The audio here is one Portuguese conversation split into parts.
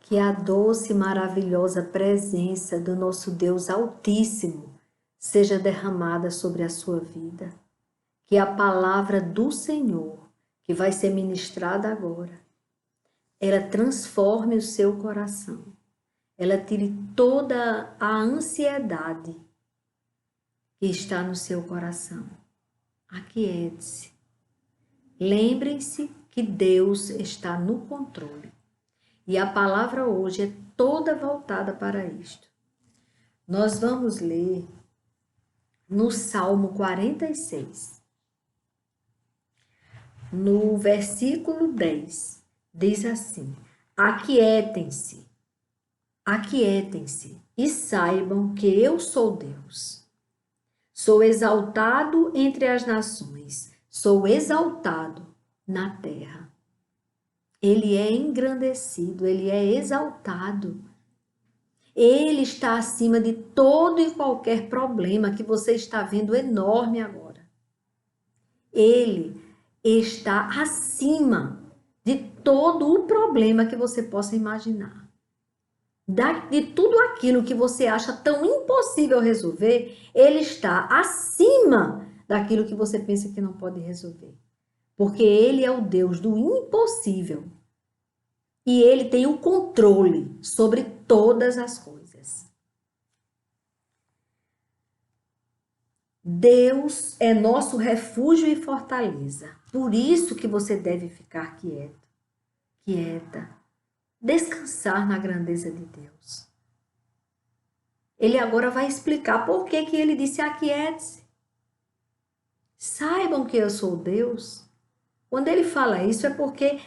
Que a doce e maravilhosa presença do nosso Deus Altíssimo seja derramada sobre a sua vida. Que a palavra do Senhor, que vai ser ministrada agora, ela transforme o seu coração. Ela tire toda a ansiedade que está no seu coração. Aquiete-se. Lembrem-se que Deus está no controle. E a palavra hoje é toda voltada para isto. Nós vamos ler no Salmo 46. No versículo 10, diz assim: aquietem-se e saibam que eu sou Deus. Sou exaltado entre as nações, sou exaltado na terra. Ele é engrandecido, ele é exaltado. Ele está acima de todo e qualquer problema que você está vendo enorme agora. Ele está acima de todo o problema que você possa imaginar. De tudo aquilo que você acha tão impossível resolver, ele está acima daquilo que você pensa que não pode resolver. Porque ele é o Deus do impossível. E ele tem o controle sobre todas as coisas. Deus é nosso refúgio e fortaleza. Por isso que você deve ficar quieto, quieta, descansar na grandeza de Deus. Ele agora vai explicar por que ele disse aquiete-se. Saibam que eu sou Deus. Quando ele fala isso é porque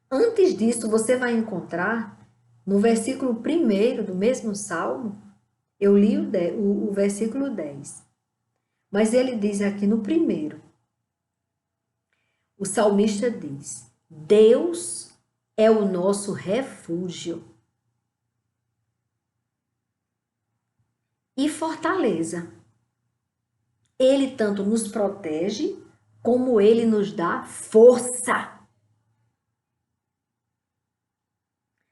antes disso você vai encontrar no versículo 1 do mesmo Salmo, eu li o versículo 10. Mas ele diz aqui no 1, o salmista diz: Deus é o nosso refúgio e fortaleza. Ele tanto nos protege, como ele nos dá força.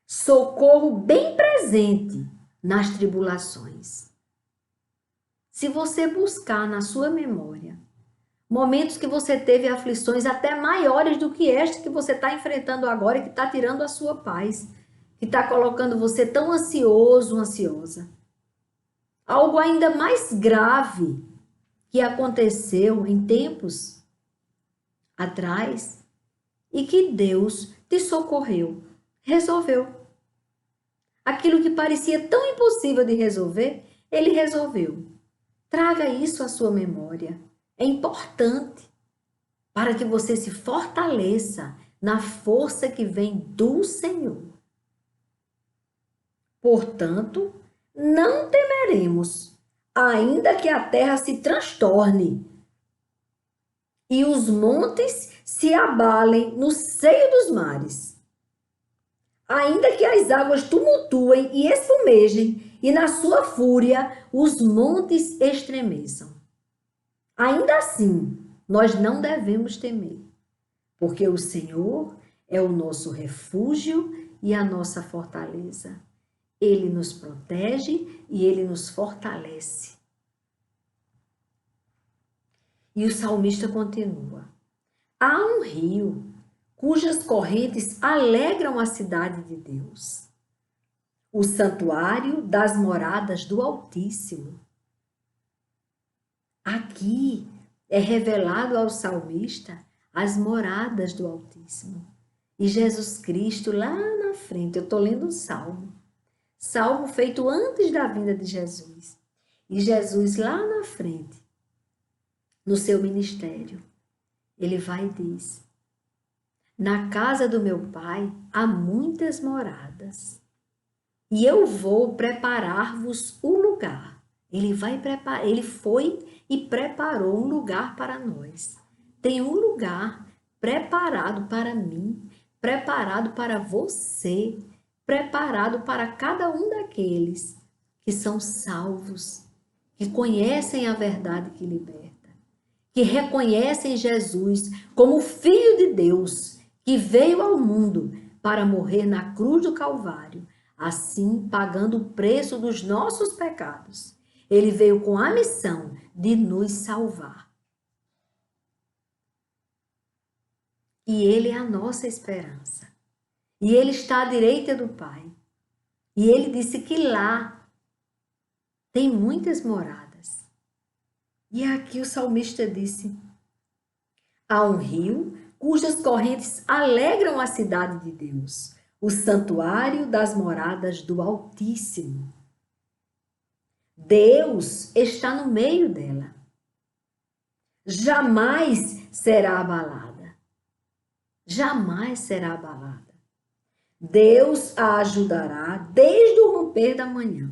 Socorro bem presente nas tribulações. Se você buscar na sua memória momentos que você teve aflições até maiores do que esta que você está enfrentando agora e que está tirando a sua paz, que está colocando você tão ansioso, ansiosa. Algo ainda mais grave que aconteceu em tempos atrás e que Deus te socorreu, resolveu. Aquilo que parecia tão impossível de resolver, ele resolveu. Traga isso à sua memória. É importante para que você se fortaleça na força que vem do Senhor. Portanto, não temeremos, ainda que a terra se transtorne e os montes se abalem no seio dos mares. Ainda que as águas tumultuem e espumejem, e na sua fúria os montes estremeçam. Ainda assim, nós não devemos temer, porque o Senhor é o nosso refúgio e a nossa fortaleza. Ele nos protege e ele nos fortalece. E o salmista continua: há um rio cujas correntes alegram a cidade de Deus, o santuário das moradas do Altíssimo. Aqui é revelado ao salmista as moradas do Altíssimo. E Jesus Cristo lá na frente, eu estou lendo um salmo feito antes da vinda de Jesus. E Jesus lá na frente, no seu ministério, ele vai e diz: na casa do meu pai há muitas moradas, e eu vou preparar-vos o lugar. Ele foi e preparou um lugar para nós. Tem um lugar preparado para mim, preparado para você, preparado para cada um daqueles que são salvos, que conhecem a verdade que liberta, que reconhecem Jesus como o Filho de Deus, que veio ao mundo para morrer na cruz do Calvário, assim pagando o preço dos nossos pecados. Ele veio com a missão de nos salvar. E ele é a nossa esperança. E ele está à direita do Pai. E ele disse que lá tem muitas moradas. E aqui o salmista disse: há um rio cujas correntes alegram a cidade de Deus, o santuário das moradas do Altíssimo. Deus está no meio dela. Jamais será abalada. Jamais será abalada. Deus a ajudará desde o romper da manhã.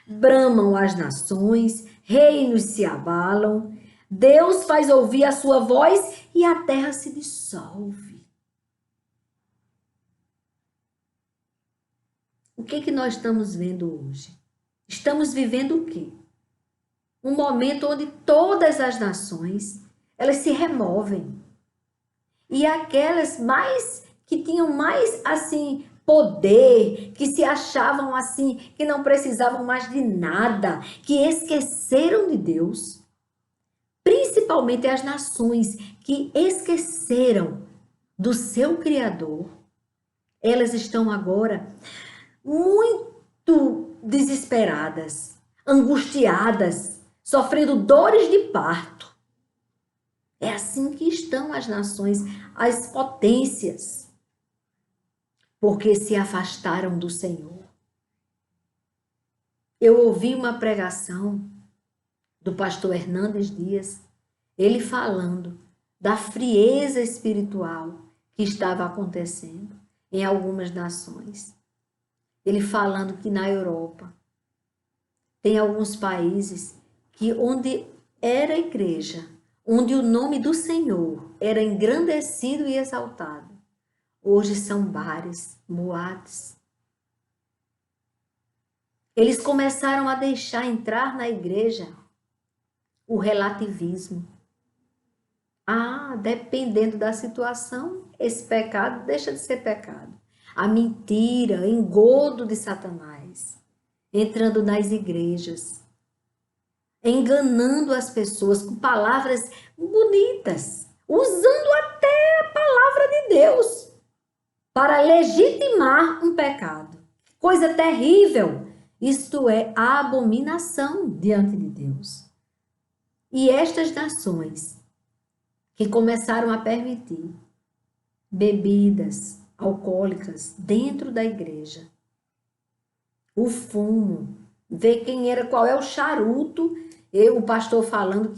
Bramam as nações, reinos se abalam. Deus faz ouvir a sua voz e a terra se dissolve. O que nós estamos vendo hoje? Estamos vivendo o quê? Um momento onde todas as nações, elas se removem. E aquelas que tinham mais, assim, poder, que se achavam assim, que não precisavam mais de nada, que esqueceram de Deus, principalmente as nações que esqueceram do seu Criador, elas estão agora muito desesperadas, angustiadas, sofrendo dores de parto. É assim que estão as nações, as potências, porque se afastaram do Senhor. Eu ouvi uma pregação do pastor Hernandes Dias, ele falando da frieza espiritual que estava acontecendo em algumas nações. Ele falando que na Europa tem alguns países que onde era igreja, onde o nome do Senhor era engrandecido e exaltado, hoje são bares, boates. Eles começaram a deixar entrar na igreja o relativismo. Dependendo da situação, esse pecado deixa de ser pecado. A mentira, engodo de Satanás, entrando nas igrejas, enganando as pessoas com palavras bonitas, usando até a palavra de Deus para legitimar um pecado. Coisa terrível! Isto é a abominação diante de Deus. E estas nações que começaram a permitir bebidas alcoólicas dentro da igreja, o fumo, ver qual é o charuto, o pastor falando,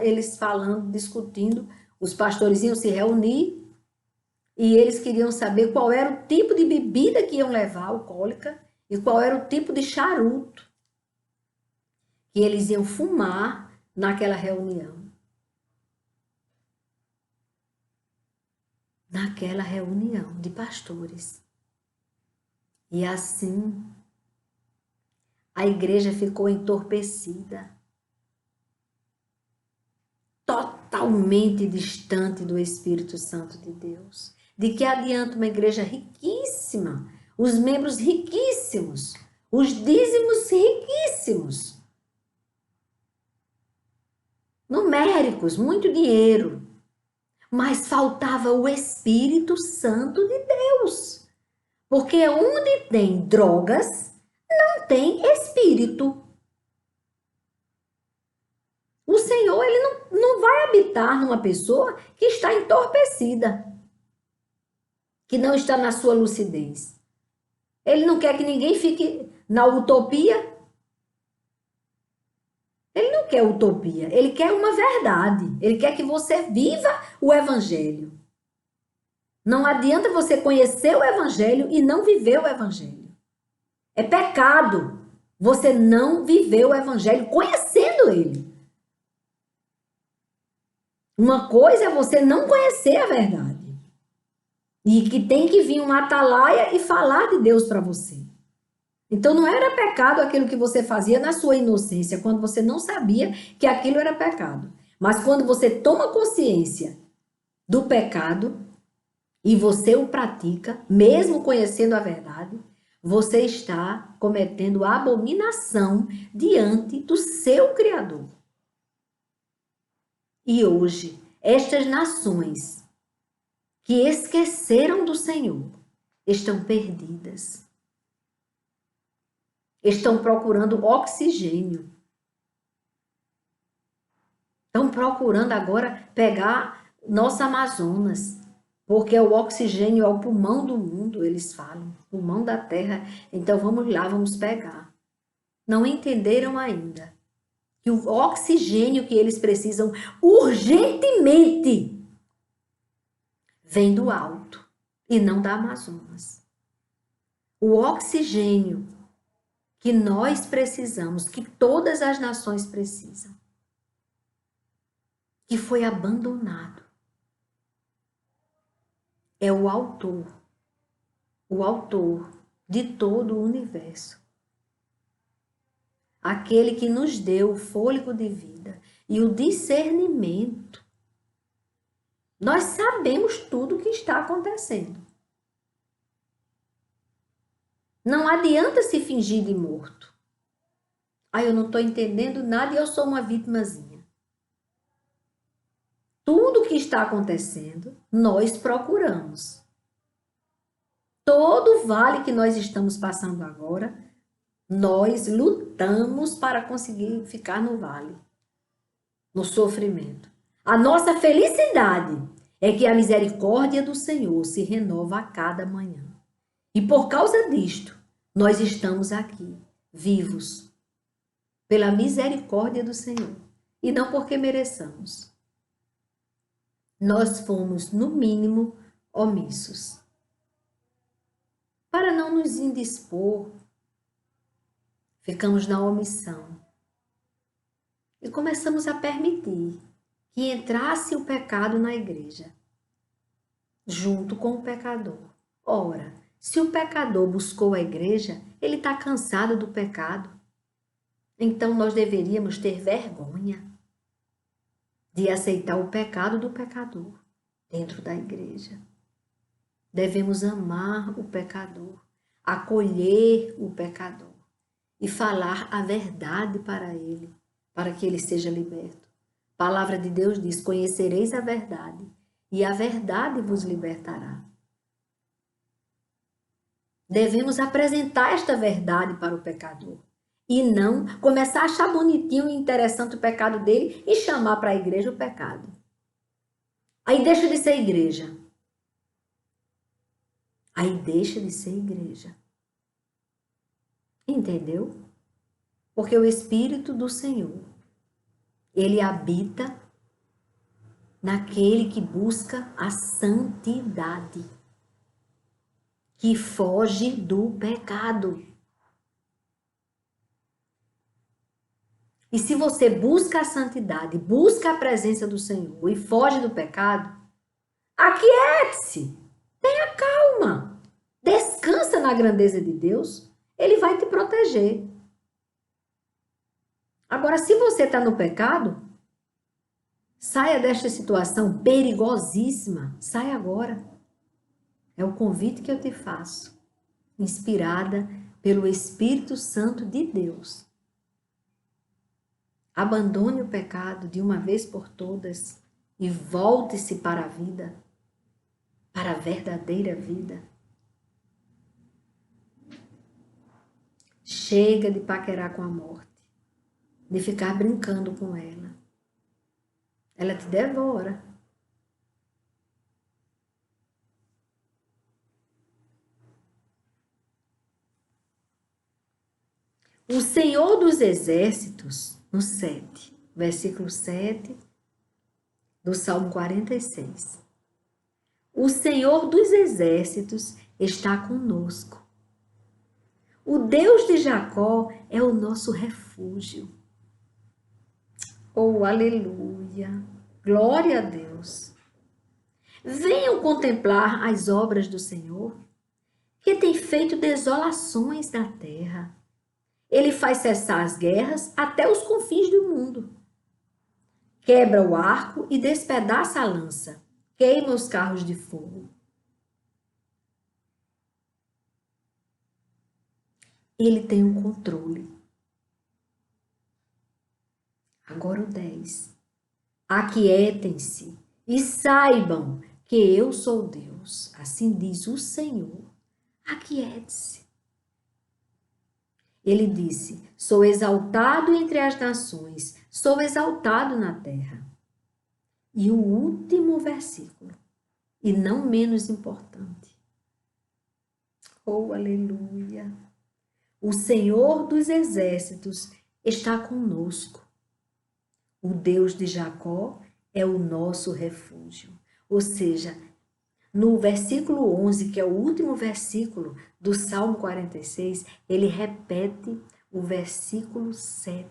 eles falando, discutindo, os pastores iam se reunir e eles queriam saber qual era o tipo de bebida que iam levar, alcoólica, e qual era o tipo de charuto que eles iam fumar naquela reunião. Naquela reunião de pastores. E assim, a igreja ficou entorpecida, totalmente distante do Espírito Santo de Deus. De que adianta uma igreja riquíssima, os membros riquíssimos, os dízimos riquíssimos, numéricos, muito dinheiro, mas faltava o Espírito Santo de Deus. Porque onde tem drogas, não tem Espírito. O Senhor, ele não vai habitar numa pessoa que está entorpecida, que não está na sua lucidez. Ele não quer que ninguém fique na utopia. Ele não quer utopia, ele quer uma verdade. Ele quer que você viva o Evangelho. Não adianta você conhecer o Evangelho e não viver o Evangelho. É pecado você não viver o Evangelho conhecendo ele. Uma coisa é você não conhecer a verdade. E que tem que vir uma atalaia e falar de Deus para você. Então não era pecado aquilo que você fazia na sua inocência, quando você não sabia que aquilo era pecado. Mas quando você toma consciência do pecado, e você o pratica, mesmo conhecendo a verdade, você está cometendo abominação diante do seu Criador. E hoje, estas nações que esqueceram do Senhor estão perdidas. Estão procurando oxigênio. Estão procurando agora pegar nossa Amazonas, porque o oxigênio é o pulmão do mundo, eles falam, pulmão da terra. Então vamos lá, vamos pegar. Não entenderam ainda que o oxigênio que eles precisam urgentemente vem do alto e não da Amazonas. O oxigênio que nós precisamos, que todas as nações precisam, que foi abandonado, é o autor de todo o universo. Aquele que nos deu o fôlego de vida e o discernimento. Nós sabemos tudo o que está acontecendo. Não adianta se fingir de morto. Eu não estou entendendo nada e eu sou uma vítimazinha. Tudo o que está acontecendo, nós procuramos. Todo o vale que nós estamos passando agora, nós lutamos para conseguir ficar no vale, no sofrimento. A nossa felicidade é que a misericórdia do Senhor se renova a cada manhã. E por causa disto, nós estamos aqui, vivos, pela misericórdia do Senhor, e não porque mereçamos. Nós fomos, no mínimo, omissos. Para não nos indispor, ficamos na omissão. E começamos a permitir que entrasse o pecado na igreja, junto com o pecador. Ora, se o pecador buscou a igreja, ele está cansado do pecado. Então nós deveríamos ter vergonha de aceitar o pecado do pecador dentro da igreja. Devemos amar o pecador, acolher o pecador e falar a verdade para ele, para que ele seja liberto. A palavra de Deus diz: conhecereis a verdade e a verdade vos libertará. Devemos apresentar esta verdade para o pecador e não começar a achar bonitinho e interessante o pecado dele e chamar para a igreja o pecado. Aí deixa de ser igreja. Aí deixa de ser igreja. Entendeu? Porque o Espírito do Senhor, ele habita naquele que busca a santidade, que foge do pecado. E se você busca a santidade, busca a presença do Senhor e foge do pecado, aquiete-se, tenha calma, descansa na grandeza de Deus, ele vai te proteger. Agora, se você está no pecado, saia desta situação perigosíssima, saia agora. É o convite que eu te faço, inspirada pelo Espírito Santo de Deus. Abandone o pecado de uma vez por todas e volte-se para a vida, para a verdadeira vida. Chega de paquerar com a morte, de ficar brincando com ela. Ela te devora. O Senhor dos Exércitos, no 7, versículo 7 do Salmo 46. O Senhor dos Exércitos está conosco. O Deus de Jacó é o nosso refúgio. Oh, aleluia! Glória a Deus! Venham contemplar as obras do Senhor, que tem feito desolações na terra. Ele faz cessar as guerras até os confins do mundo. Quebra o arco e despedaça a lança. Queima os carros de fogo. Ele tem o controle. Agora o 10. Aquietem-se e saibam que eu sou Deus. Assim diz o Senhor. Aquiete-se. Ele disse: sou exaltado entre as nações, sou exaltado na terra. E o último versículo, e não menos importante. Oh, aleluia! O Senhor dos exércitos está conosco. O Deus de Jacó é o nosso refúgio. Ou seja, no versículo 11, que é o último versículo do Salmo 46, ele repete o versículo 7.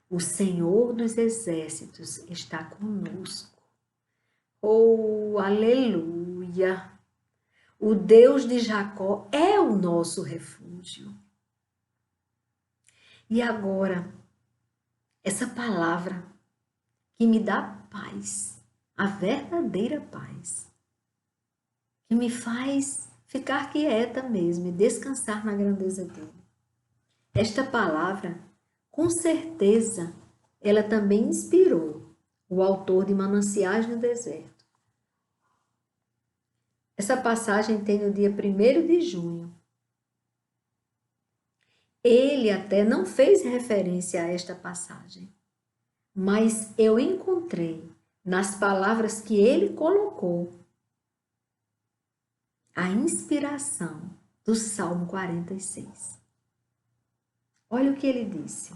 O Senhor dos exércitos está conosco. Oh, aleluia! O Deus de Jacó é o nosso refúgio. E agora, essa palavra que me dá paz, a verdadeira paz, que me faz ficar quieta mesmo e descansar na grandeza dele. Esta palavra, com certeza, ela também inspirou o autor de Mananciais no Deserto. Essa passagem tem no dia 1º de junho. Ele até não fez referência a esta passagem, mas eu encontrei nas palavras que ele colocou a inspiração do Salmo 46. Olha o que ele disse.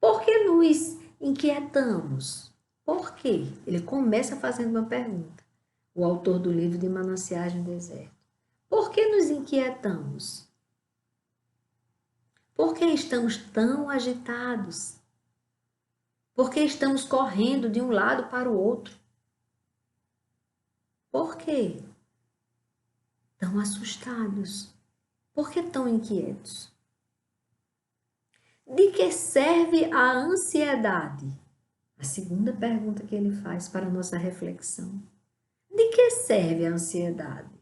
Por que nos inquietamos? Por quê? Ele começa fazendo uma pergunta, o autor do livro de Mananciais no Deserto. Por que nos inquietamos? Por que estamos tão agitados? Por que estamos correndo de um lado para o outro? Por quê? Tão assustados? Por que tão inquietos? De que serve a ansiedade? A segunda pergunta que ele faz para a nossa reflexão. De que serve a ansiedade?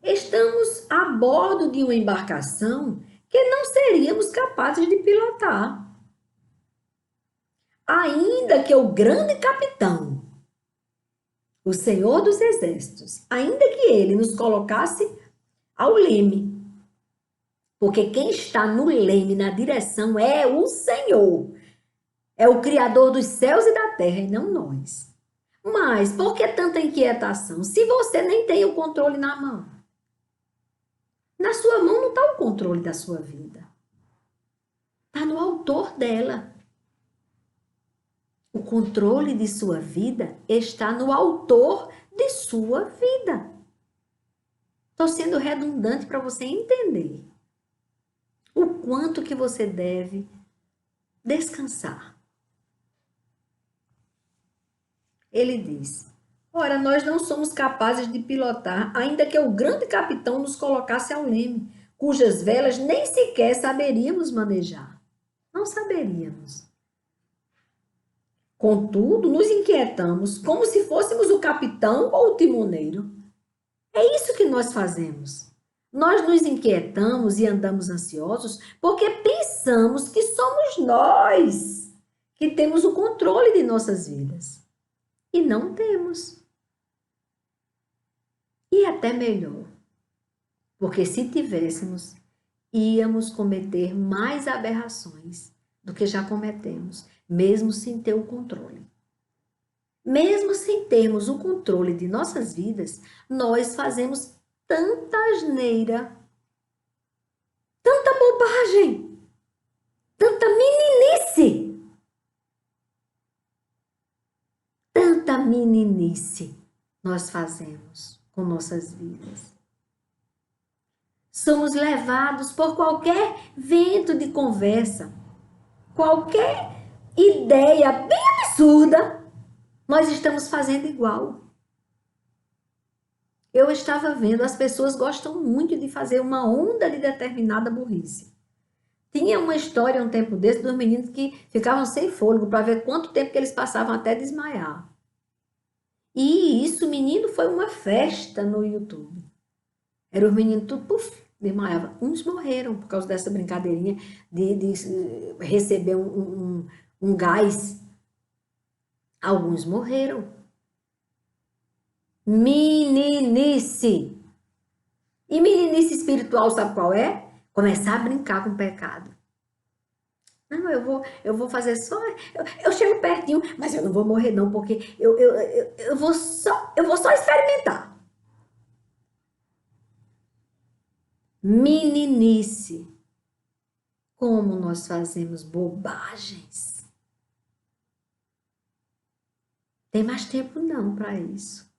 Estamos a bordo de uma embarcação que não seríamos capazes de pilotar. Ainda que o grande capitão, o Senhor dos Exércitos, ainda que ele nos colocasse ao leme, porque quem está no leme, na direção, é o Senhor, é o Criador dos céus e da terra, e não nós. Mas por que tanta inquietação, se você nem tem o controle na mão? Na sua mão não está o controle da sua vida. Está no autor dela. O controle de sua vida está no autor de sua vida. Estou sendo redundante para você entender o quanto que você deve descansar. Ele diz: ora, nós não somos capazes de pilotar, ainda que o grande capitão nos colocasse ao leme, cujas velas nem sequer saberíamos manejar. Não saberíamos. Contudo, nos inquietamos como se fôssemos o capitão ou o timoneiro. É isso que nós fazemos. Nós nos inquietamos e andamos ansiosos porque pensamos que somos nós que temos o controle de nossas vidas. E não temos. E até melhor, porque se tivéssemos, íamos cometer mais aberrações do que já cometemos, mesmo sem ter o controle. Mesmo sem termos o controle de nossas vidas, nós fazemos tanta asneira, tanta bobagem, tanta meninice. Tanta meninice nós fazemos com nossas vidas. Somos levados por qualquer vento de conversa, qualquer ideia bem absurda, nós estamos fazendo igual. Eu estava vendo, as pessoas gostam muito de fazer uma onda de determinada burrice. Tinha uma história um tempo desse dos meninos que ficavam sem fôlego para ver quanto tempo que eles passavam até desmaiar. E isso, menino, foi uma festa no YouTube. Eram os meninos tudo, puf, desmaiava. Uns morreram por causa dessa brincadeirinha de receber um gás. Alguns morreram. Meninice. E meninice espiritual, sabe qual é? Começar a brincar com o pecado. Não, eu vou fazer só. Eu chego pertinho, mas eu não vou morrer, não, porque eu vou só experimentar. Meninice. Como nós fazemos bobagens. Tem mais tempo não para isso.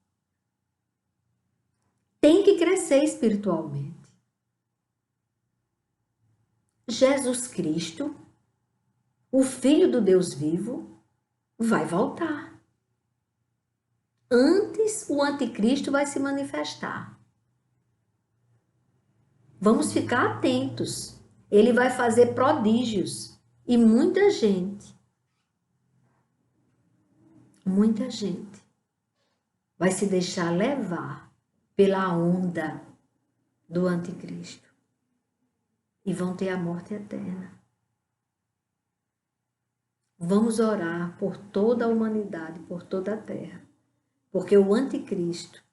Tem que crescer espiritualmente. Jesus Cristo, o Filho do Deus vivo, vai voltar. Antes o anticristo vai se manifestar. Vamos ficar atentos. Ele vai fazer prodígios. E muita gente vai se deixar levar pela onda do anticristo. E vão ter a morte eterna. Vamos orar por toda a humanidade, por toda a terra. Porque o anticristo,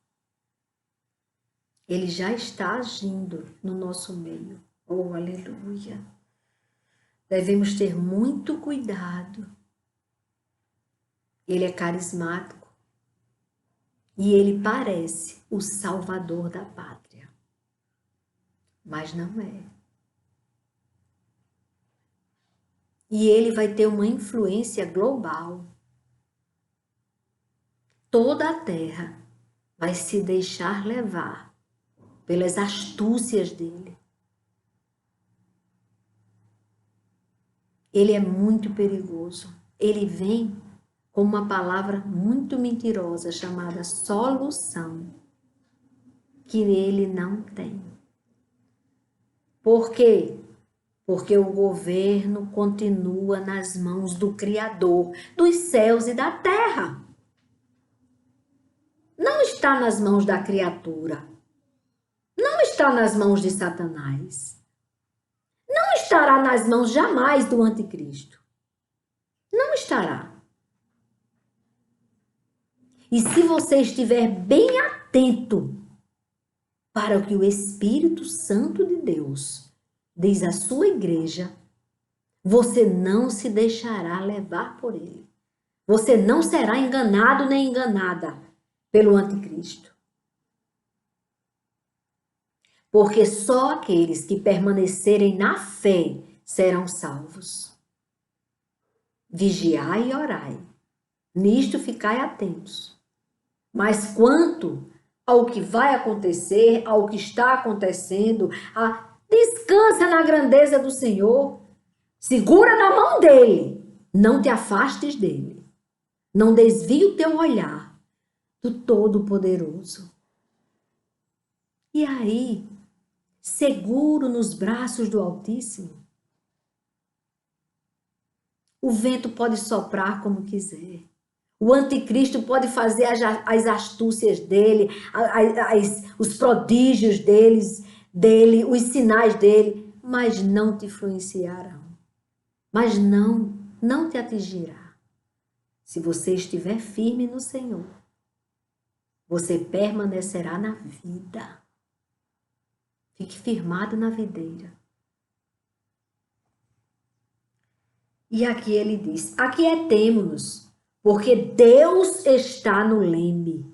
ele já está agindo no nosso meio. Oh, aleluia! Devemos ter muito cuidado. Ele é carismático e ele parece o salvador da pátria. Mas não é. E ele vai ter uma influência global. Toda a terra vai se deixar levar pelas astúcias dele. Ele é muito perigoso. Ele vem com uma palavra muito mentirosa chamada solução, que ele não tem. Por quê? Porque o governo continua nas mãos do Criador dos céus e da terra. Não está nas mãos da criatura. Não está nas mãos de Satanás. Não estará nas mãos jamais do anticristo. Não estará. E se você estiver bem atento para o que o Espírito Santo de Deus diz à sua igreja, você não se deixará levar por ele. Você não será enganado nem enganada pelo anticristo. Porque só aqueles que permanecerem na fé serão salvos. Vigiai e orai. Nisto ficai atentos. Mas quanto ao que vai acontecer, ao que está acontecendo, descansa na grandeza do Senhor. Segura na mão dele. Não te afastes dele. Não desvie o teu olhar do Todo-Poderoso. E aí, seguro nos braços do Altíssimo, o vento pode soprar como quiser. O anticristo pode fazer as astúcias dele, os prodígios dele, os sinais dele, mas não te influenciarão. Mas não te atingirá. Se você estiver firme no Senhor, você permanecerá na vida. Fique firmado na videira. E aqui ele diz, aquietemo-nos, porque Deus está no leme.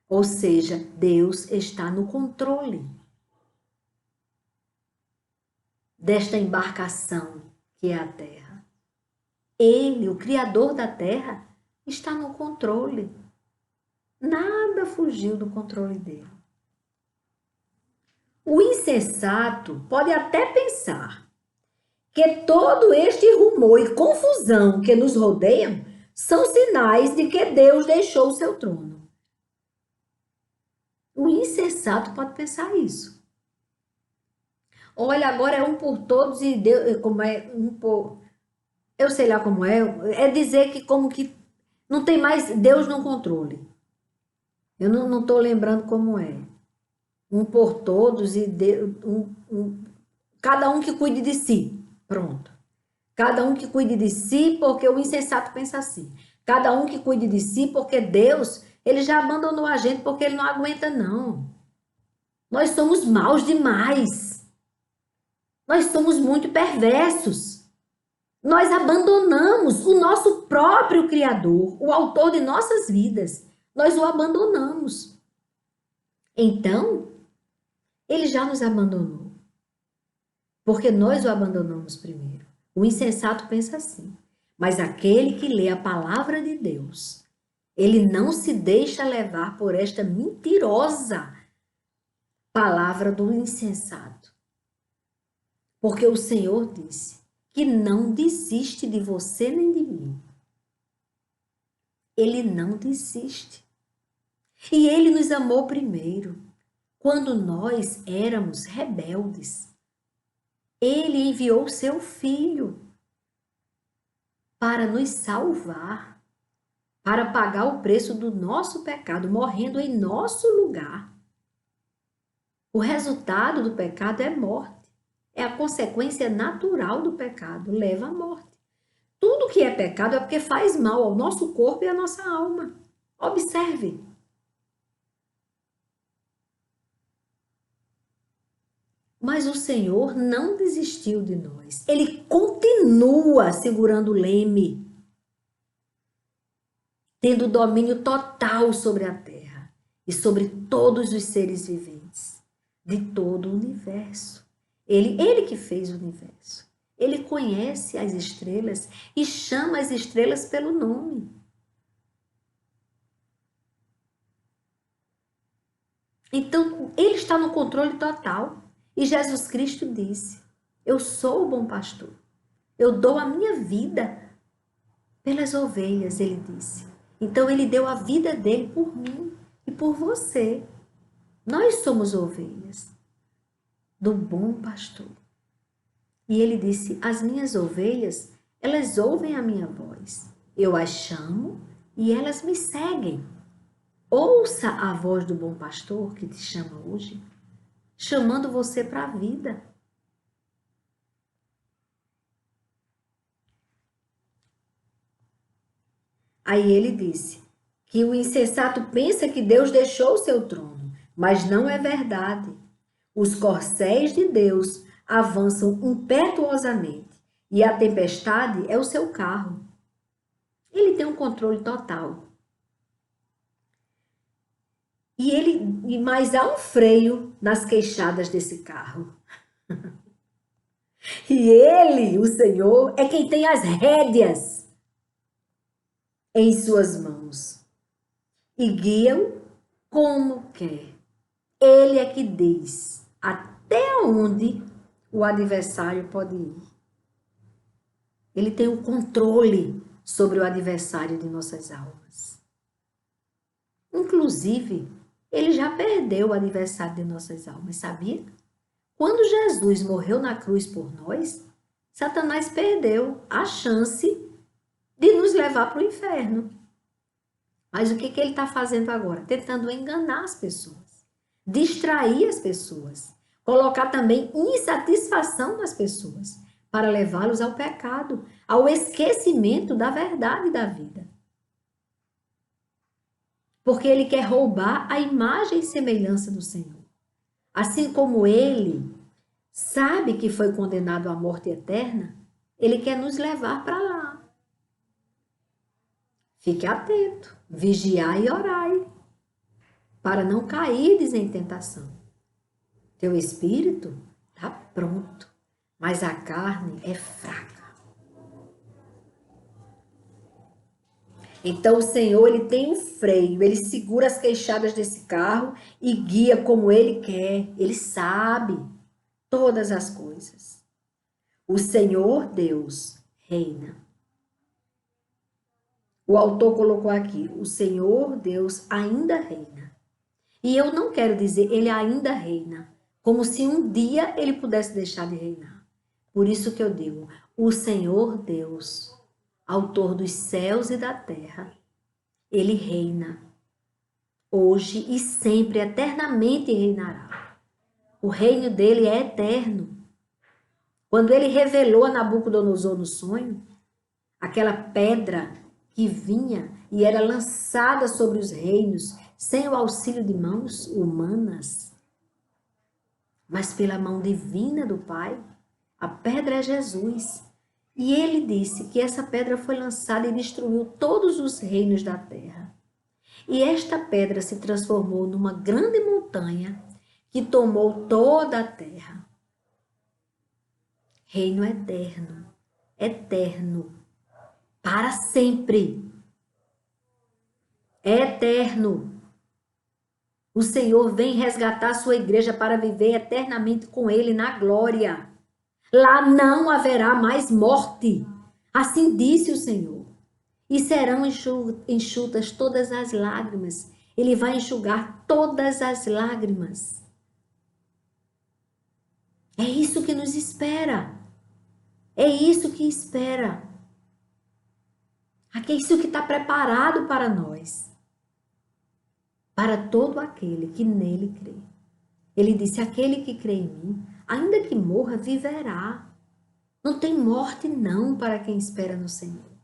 Ou seja, Deus está no controle desta embarcação que é a terra. Ele, o Criador da terra, está no controle. Nada fugiu do controle dele. O insensato pode até pensar que todo este rumor e confusão que nos rodeiam são sinais de que Deus deixou o seu trono. O insensato pode pensar isso. Olha, agora é um por todos e Deus, como é um por... Eu sei lá como é. É dizer que como que não tem mais Deus no controle. Eu não estou lembrando como é. um por todos e cada um que cuide de si. Pronto. Cada um que cuide de si, porque o insensato pensa assim. Cada um que cuide de si, porque Deus, ele já abandonou a gente, porque ele não aguenta, não. Nós somos maus demais. Nós somos muito perversos. Nós abandonamos o nosso próprio Criador, o autor de nossas vidas. Nós o abandonamos. Então, ele já nos abandonou. Porque nós o abandonamos primeiro. O insensato pensa assim. Mas aquele que lê a palavra de Deus, ele não se deixa levar por esta mentirosa palavra do insensato. Porque o Senhor disse que não desiste de você nem de mim. Ele não desiste. E ele nos amou primeiro, quando nós éramos rebeldes. Ele enviou seu Filho para nos salvar, para pagar o preço do nosso pecado, morrendo em nosso lugar. O resultado do pecado é morte. É a consequência natural do pecado, leva à morte. Tudo que é pecado é porque faz mal ao nosso corpo e à nossa alma. Observe. Mas o Senhor não desistiu de nós. Ele continua segurando o leme, tendo domínio total sobre a terra e sobre todos os seres viventes de todo o universo. Ele que fez o universo. Ele conhece as estrelas e chama as estrelas pelo nome. Então, ele está no controle total. E Jesus Cristo disse: eu sou o bom pastor. Eu dou a minha vida pelas ovelhas, ele disse. Então, ele deu a vida dele por mim e por você. Nós somos ovelhas do bom pastor. E ele disse: as minhas ovelhas, elas ouvem a minha voz. Eu as chamo e elas me seguem. Ouça a voz do bom pastor que te chama hoje, chamando você para a vida. Aí ele disse que o insensato pensa que Deus deixou o seu trono, mas não é verdade. Os corcéis de Deus avançam impetuosamente e a tempestade é o seu carro. Ele tem um controle total. Mas há um freio nas queixadas desse carro. E ele, o Senhor, é quem tem as rédeas em suas mãos e guia-o como quer. Ele é que diz até onde o adversário pode ir. Ele tem o controle sobre o adversário de nossas almas. Inclusive, ele já perdeu o adversário de nossas almas, sabia? Quando Jesus morreu na cruz por nós, Satanás perdeu a chance de nos levar para o inferno. Mas o que ele está fazendo agora? Tentando enganar as pessoas, distrair as pessoas, colocar também insatisfação nas pessoas, para levá-los ao pecado, ao esquecimento da verdade da vida. Porque ele quer roubar a imagem e semelhança do Senhor. Assim como ele sabe que foi condenado à morte eterna, ele quer nos levar para lá. Fique atento, vigiai e orai, para não cair em tentação. Teu espírito está pronto, mas a carne é fraca. Então o Senhor, ele tem um freio, ele segura as queixadas desse carro e guia como ele quer. Ele sabe todas as coisas. O Senhor Deus reina. O autor colocou aqui: o Senhor Deus ainda reina. E eu não quero dizer ele ainda reina, como se um dia ele pudesse deixar de reinar. Por isso que eu digo: o Senhor Deus, autor dos céus e da terra, ele reina. hoje e sempre, eternamente reinará. O reino dele é eterno. Quando ele revelou a Nabucodonosor no sonho, aquela pedra que vinha e era lançada sobre os reinos, sem o auxílio de mãos humanas, mas pela mão divina do Pai, a pedra é Jesus. E ele disse que essa pedra foi lançada e destruiu todos os reinos da terra. E esta pedra se transformou numa grande montanha que tomou toda a terra. Reino eterno, eterno, para sempre. É eterno. O Senhor vem resgatar a sua igreja para viver eternamente com Ele na glória. Lá não haverá mais morte. Assim disse o Senhor. E serão enxutas todas as lágrimas. Ele vai enxugar todas as lágrimas. É isso que nos espera. É isso que espera. É isso que está preparado para nós. Para todo aquele que nele crê. Ele disse, aquele que crê em mim, ainda que morra, viverá. Não tem morte não para quem espera no Senhor.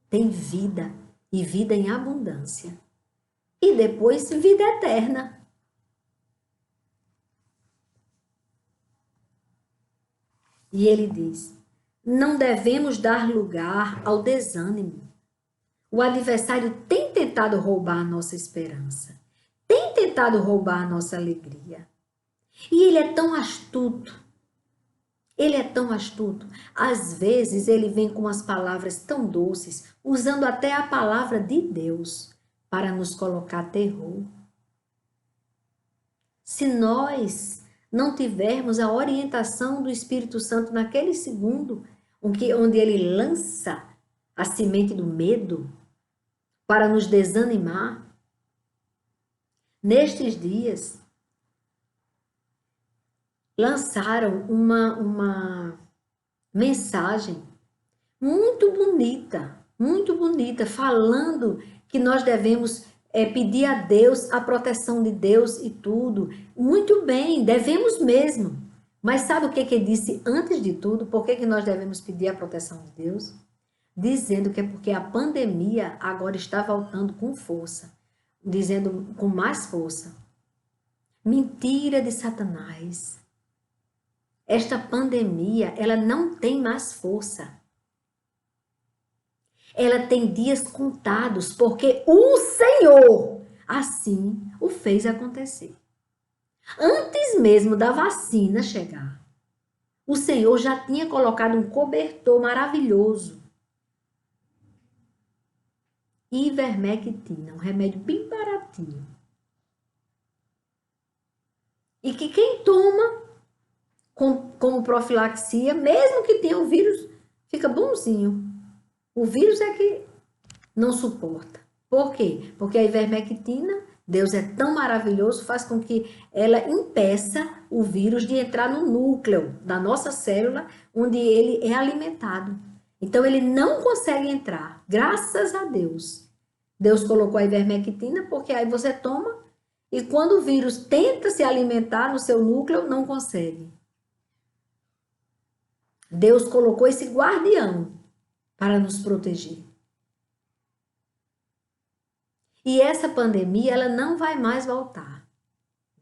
Tem vida e vida em abundância. E depois vida eterna. E ele diz, não devemos dar lugar ao desânimo. O adversário tem tentado roubar a nossa esperança. Tem tentado roubar a nossa alegria. E ele é tão astuto. Ele é tão astuto. Às vezes ele vem com as palavras tão doces, usando até a palavra de Deus para nos colocar terror. Se nós não tivermos a orientação do Espírito Santo naquele segundo, onde ele lança a semente do medo para nos desanimar, nestes dias, lançaram uma mensagem muito bonita, falando que nós devemos pedir a Deus a proteção de Deus e tudo. Muito bem, devemos mesmo. Mas sabe o que ele disse antes de tudo? Por que nós devemos pedir a proteção de Deus? Dizendo que é porque a pandemia agora está voltando com força. Dizendo com mais força. Mentira de Satanás. Esta pandemia, ela não tem mais força. Ela tem dias contados, porque o Senhor assim o fez acontecer. Antes mesmo da vacina chegar, o Senhor já tinha colocado um cobertor maravilhoso. Ivermectina, um remédio bem baratinho. E que quem toma como profilaxia, mesmo que tenha o vírus, fica bonzinho. O vírus é que não suporta. Por quê? Porque a ivermectina, Deus é tão maravilhoso, faz com que ela impeça o vírus de entrar no núcleo da nossa célula, onde ele é alimentado. Então, ele não consegue entrar. Graças a Deus. Deus colocou a ivermectina, porque aí você toma, e quando o vírus tenta se alimentar no seu núcleo, não consegue. Deus colocou esse guardião para nos proteger. E essa pandemia, ela não vai mais voltar.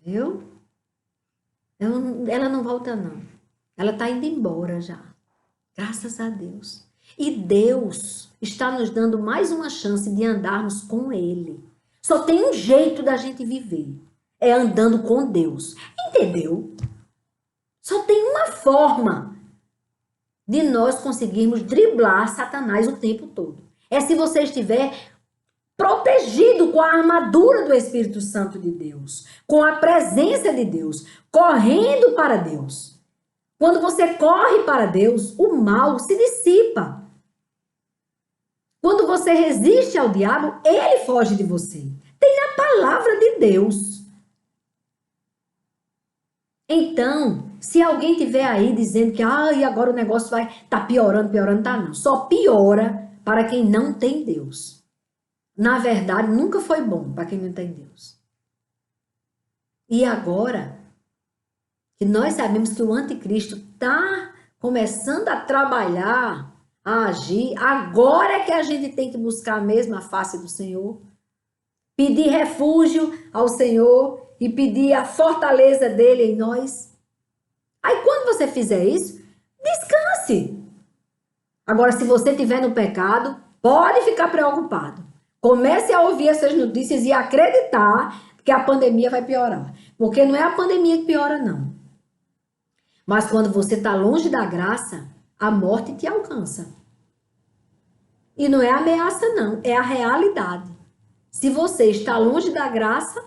Viu? Ela não volta, não. Ela está indo embora já. Graças a Deus. E Deus está nos dando mais uma chance de andarmos com Ele. Só tem um jeito da gente viver. É andando com Deus. Entendeu? Só tem uma forma de nós conseguirmos driblar Satanás o tempo todo. É se você estiver protegido com a armadura do Espírito Santo de Deus, com a presença de Deus, correndo para Deus. Quando você corre para Deus, o mal se dissipa. Quando você resiste ao diabo, ele foge de você. Tem a palavra de Deus. Então, se alguém tiver aí dizendo que agora o negócio vai tá piorando, tá não. Só piora para quem não tem Deus. Na verdade, nunca foi bom para quem não tem Deus. E agora que nós sabemos que o anticristo está começando a trabalhar, a agir, agora é que a gente tem que buscar mesmo a face do Senhor, pedir refúgio ao Senhor e pedir a fortaleza dele em nós. Aí quando você fizer isso, descanse. Agora, se você estiver no pecado, pode ficar preocupado. Comece a ouvir essas notícias e acreditar que a pandemia vai piorar. Porque não é a pandemia que piora, não. Mas quando você está longe da graça, a morte te alcança. E não é ameaça, não. É a realidade. Se você está longe da graça,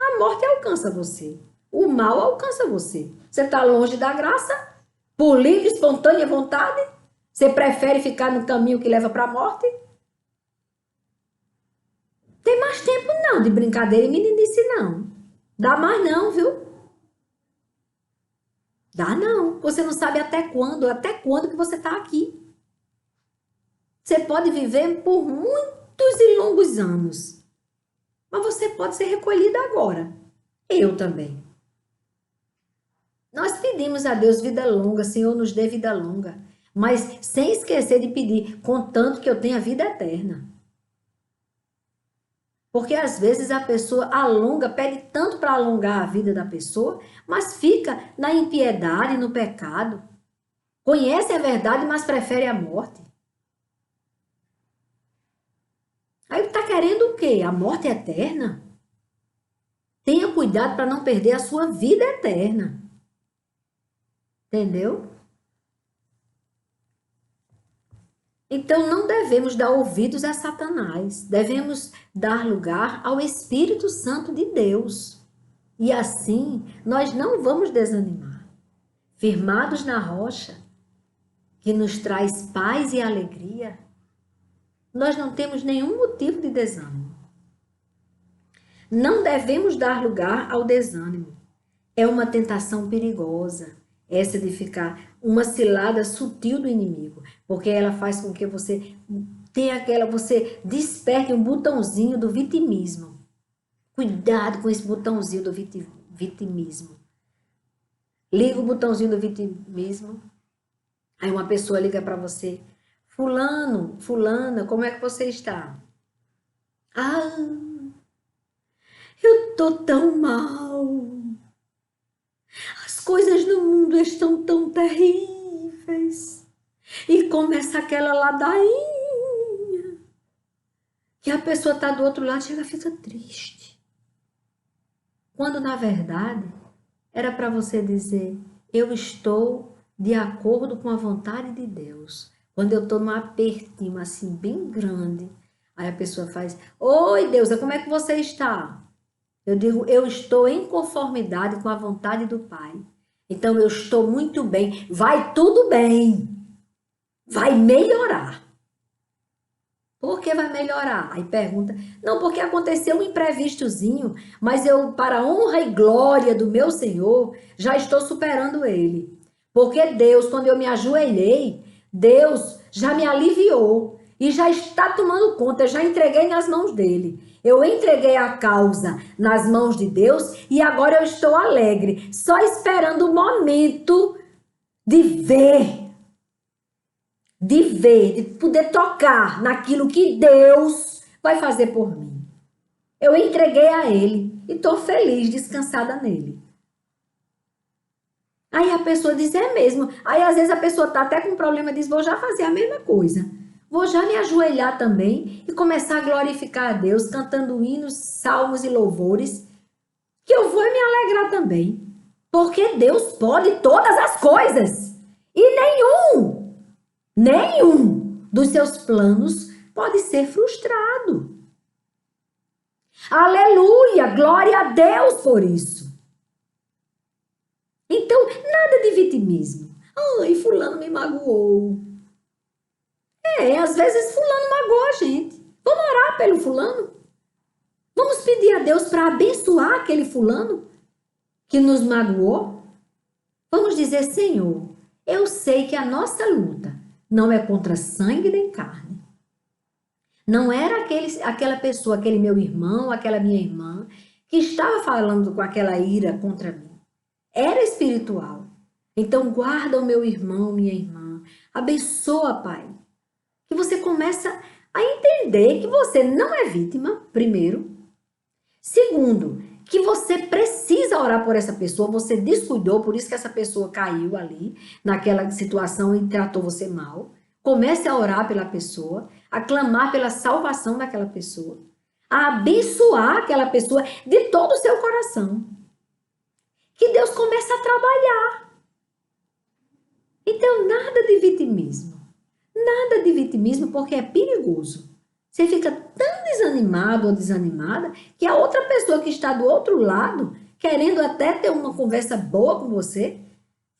a morte alcança você. O mal alcança você. Você está longe da graça, por livre, espontânea vontade, você prefere ficar no caminho que leva para a morte? Tem mais tempo não de brincadeira e meninice não. Dá mais não, viu? Dá não. Você não sabe até quando que você está aqui. Você pode viver por muitos e longos anos. Mas você pode ser recolhida agora. Eu também. Nós pedimos a Deus vida longa, Senhor, nos dê vida longa. Mas sem esquecer de pedir, contanto que eu tenha vida eterna. Porque às vezes a pessoa alonga, pede tanto para alongar a vida da pessoa, mas fica na impiedade, no pecado. Conhece a verdade, mas prefere a morte. Aí está querendo o quê? A morte eterna? Tenha cuidado para não perder a sua vida eterna. Entendeu? Então, não devemos dar ouvidos a Satanás. Devemos dar lugar ao Espírito Santo de Deus. E assim, nós não vamos desanimar. Firmados na rocha, que nos traz paz e alegria, nós não temos nenhum motivo de desânimo. Não devemos dar lugar ao desânimo. É uma tentação perigosa, essa de ficar uma cilada sutil do inimigo, porque ela faz com que você você desperte um botãozinho do vitimismo. Cuidado com esse botãozinho do vitimismo. Liga o botãozinho do vitimismo, aí uma pessoa liga para você, fulano, fulana, como é que você está? Ah, eu tô tão mal. As coisas no mundo estão tão terríveis. E começa aquela ladainha. Que a pessoa está do outro lado, chega e fica triste. Quando, na verdade, era para você dizer, eu estou de acordo com a vontade de Deus. Quando eu estou num apertinho assim, bem grande, aí a pessoa faz, oi, Deusa, como é que você está? Eu digo, eu estou em conformidade com a vontade do Pai. Então, eu estou muito bem. Vai tudo bem. Vai melhorar. Por que vai melhorar? Aí pergunta, não, porque aconteceu um imprevistozinho, mas eu, para a honra e glória do meu Senhor, já estou superando ele. Porque Deus, quando eu me ajoelhei, Deus já me aliviou e já está tomando conta, eu já entreguei nas mãos dele. Eu entreguei a causa nas mãos de Deus e agora eu estou alegre, só esperando o momento de ver, de poder tocar naquilo que Deus vai fazer por mim. Eu entreguei a Ele e estou feliz, descansada nele. Aí a pessoa diz, é mesmo. Aí às vezes a pessoa está até com problema e diz, vou já fazer a mesma coisa. Vou já me ajoelhar também e começar a glorificar a Deus, cantando hinos, salmos e louvores, que eu vou me alegrar também. Porque Deus pode todas as coisas. E nenhum dos seus planos pode ser frustrado. Aleluia, glória a Deus por isso. Então, nada de vitimismo. Ai, fulano me magoou. Às vezes fulano magoa a gente. Vamos orar pelo fulano? Vamos pedir a Deus para abençoar aquele fulano que nos magoou? Vamos dizer, Senhor, eu sei que a nossa luta não é contra sangue nem carne. Não era aquela pessoa, aquele meu irmão, aquela minha irmã, que estava falando com aquela ira contra mim. Era espiritual. Então, guarda o meu irmão, minha irmã. Abençoa, Pai. Que você começa a entender que você não é vítima, primeiro. Segundo, que você precisa orar por essa pessoa, você descuidou, por isso que essa pessoa caiu ali, naquela situação e tratou você mal. Comece a orar pela pessoa, a clamar pela salvação daquela pessoa, a abençoar aquela pessoa de todo o seu coração. Que Deus comece a trabalhar. Então, nada de vitimismo. Nada de vitimismo, porque é perigoso. Você fica tão desanimado ou desanimada que a outra pessoa que está do outro lado, querendo até ter uma conversa boa com você,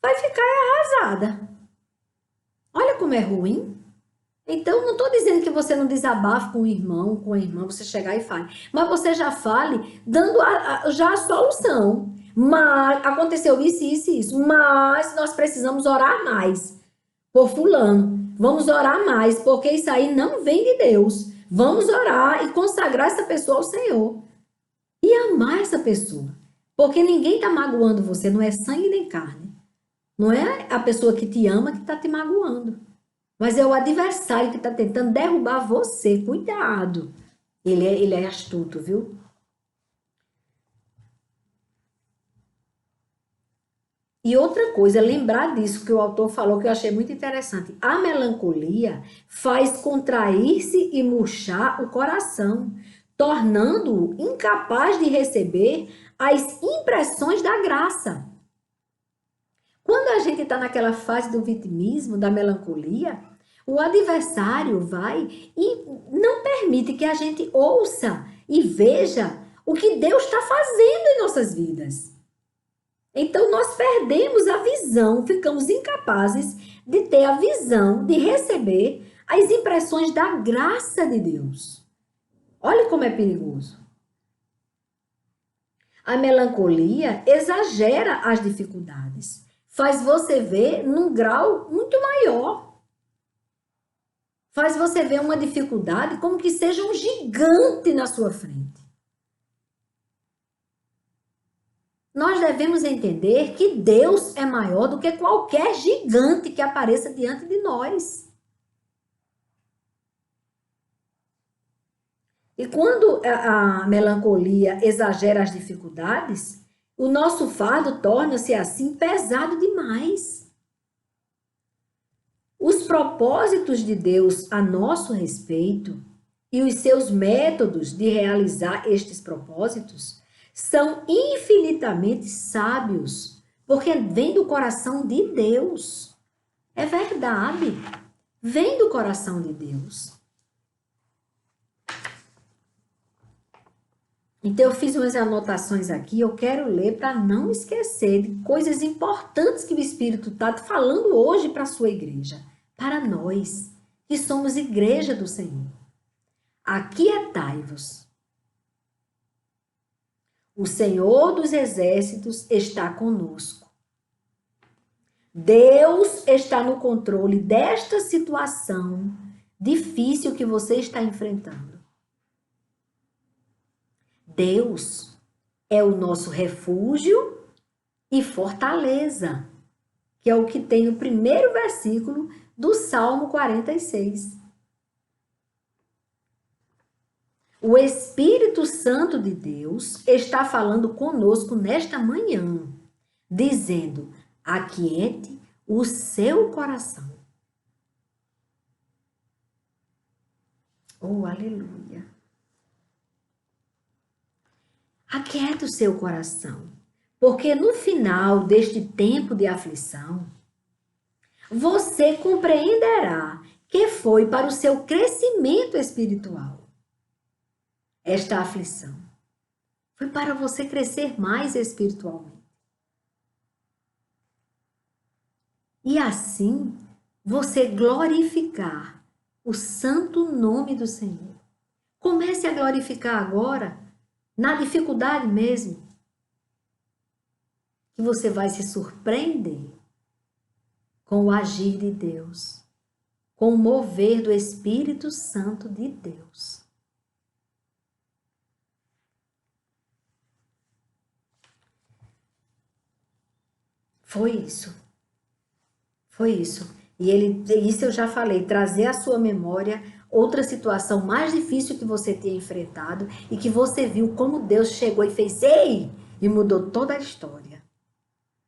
vai ficar arrasada. Olha como é ruim. Então, não estou dizendo que você não desabafe com o irmão, com a irmã, você chegar e fale. Mas você já fale dando já a solução. Mas aconteceu isso, isso e isso. Mas nós precisamos orar mais por fulano. Vamos orar mais, porque isso aí não vem de Deus. Vamos orar e consagrar essa pessoa ao Senhor. E amar essa pessoa. Porque ninguém está magoando você, não é sangue nem carne. Não é a pessoa que te ama que está te magoando. Mas é o adversário que está tentando derrubar você. Cuidado. Ele é astuto, viu? E outra coisa, lembrar disso que o autor falou que eu achei muito interessante. A melancolia faz contrair-se e murchar o coração, tornando-o incapaz de receber as impressões da graça. Quando a gente está naquela fase do vitimismo, da melancolia, o adversário vai e não permite que a gente ouça e veja o que Deus está fazendo em nossas vidas. Então, nós perdemos a visão, ficamos incapazes de ter a visão, de receber as impressões da graça de Deus. Olha como é perigoso. A melancolia exagera as dificuldades, faz você ver num grau muito maior. Faz você ver uma dificuldade como que seja um gigante na sua frente. Nós devemos entender que Deus é maior do que qualquer gigante que apareça diante de nós. E quando a melancolia exagera as dificuldades, o nosso fardo torna-se assim pesado demais. Os propósitos de Deus a nosso respeito e os seus métodos de realizar estes propósitos são infinitamente sábios, porque vem do coração de Deus. É verdade. Vem do coração de Deus. Então, eu fiz umas anotações aqui, eu quero ler para não esquecer de coisas importantes que o Espírito está falando hoje para a sua igreja, para nós, que somos igreja do Senhor. Aquietai-vos. O Senhor dos Exércitos está conosco. Deus está no controle desta situação difícil que você está enfrentando. Deus é o nosso refúgio e fortaleza, que é o que tem no primeiro versículo do Salmo 46. O Espírito Santo de Deus está falando conosco nesta manhã, dizendo: aquiete o seu coração. Oh, aleluia. Aquiete o seu coração, porque no final deste tempo de aflição, você compreenderá que foi para o seu crescimento espiritual. Esta aflição foi para você crescer mais espiritualmente. E assim, você glorificar o santo nome do Senhor. Comece a glorificar agora, na dificuldade mesmo, que você vai se surpreender com o agir de Deus, com o mover do Espírito Santo de Deus. Foi isso. Foi isso. E isso eu já falei, trazer à sua memória outra situação mais difícil que você tenha enfrentado e que você viu como Deus chegou e fez, ei, e mudou toda a história.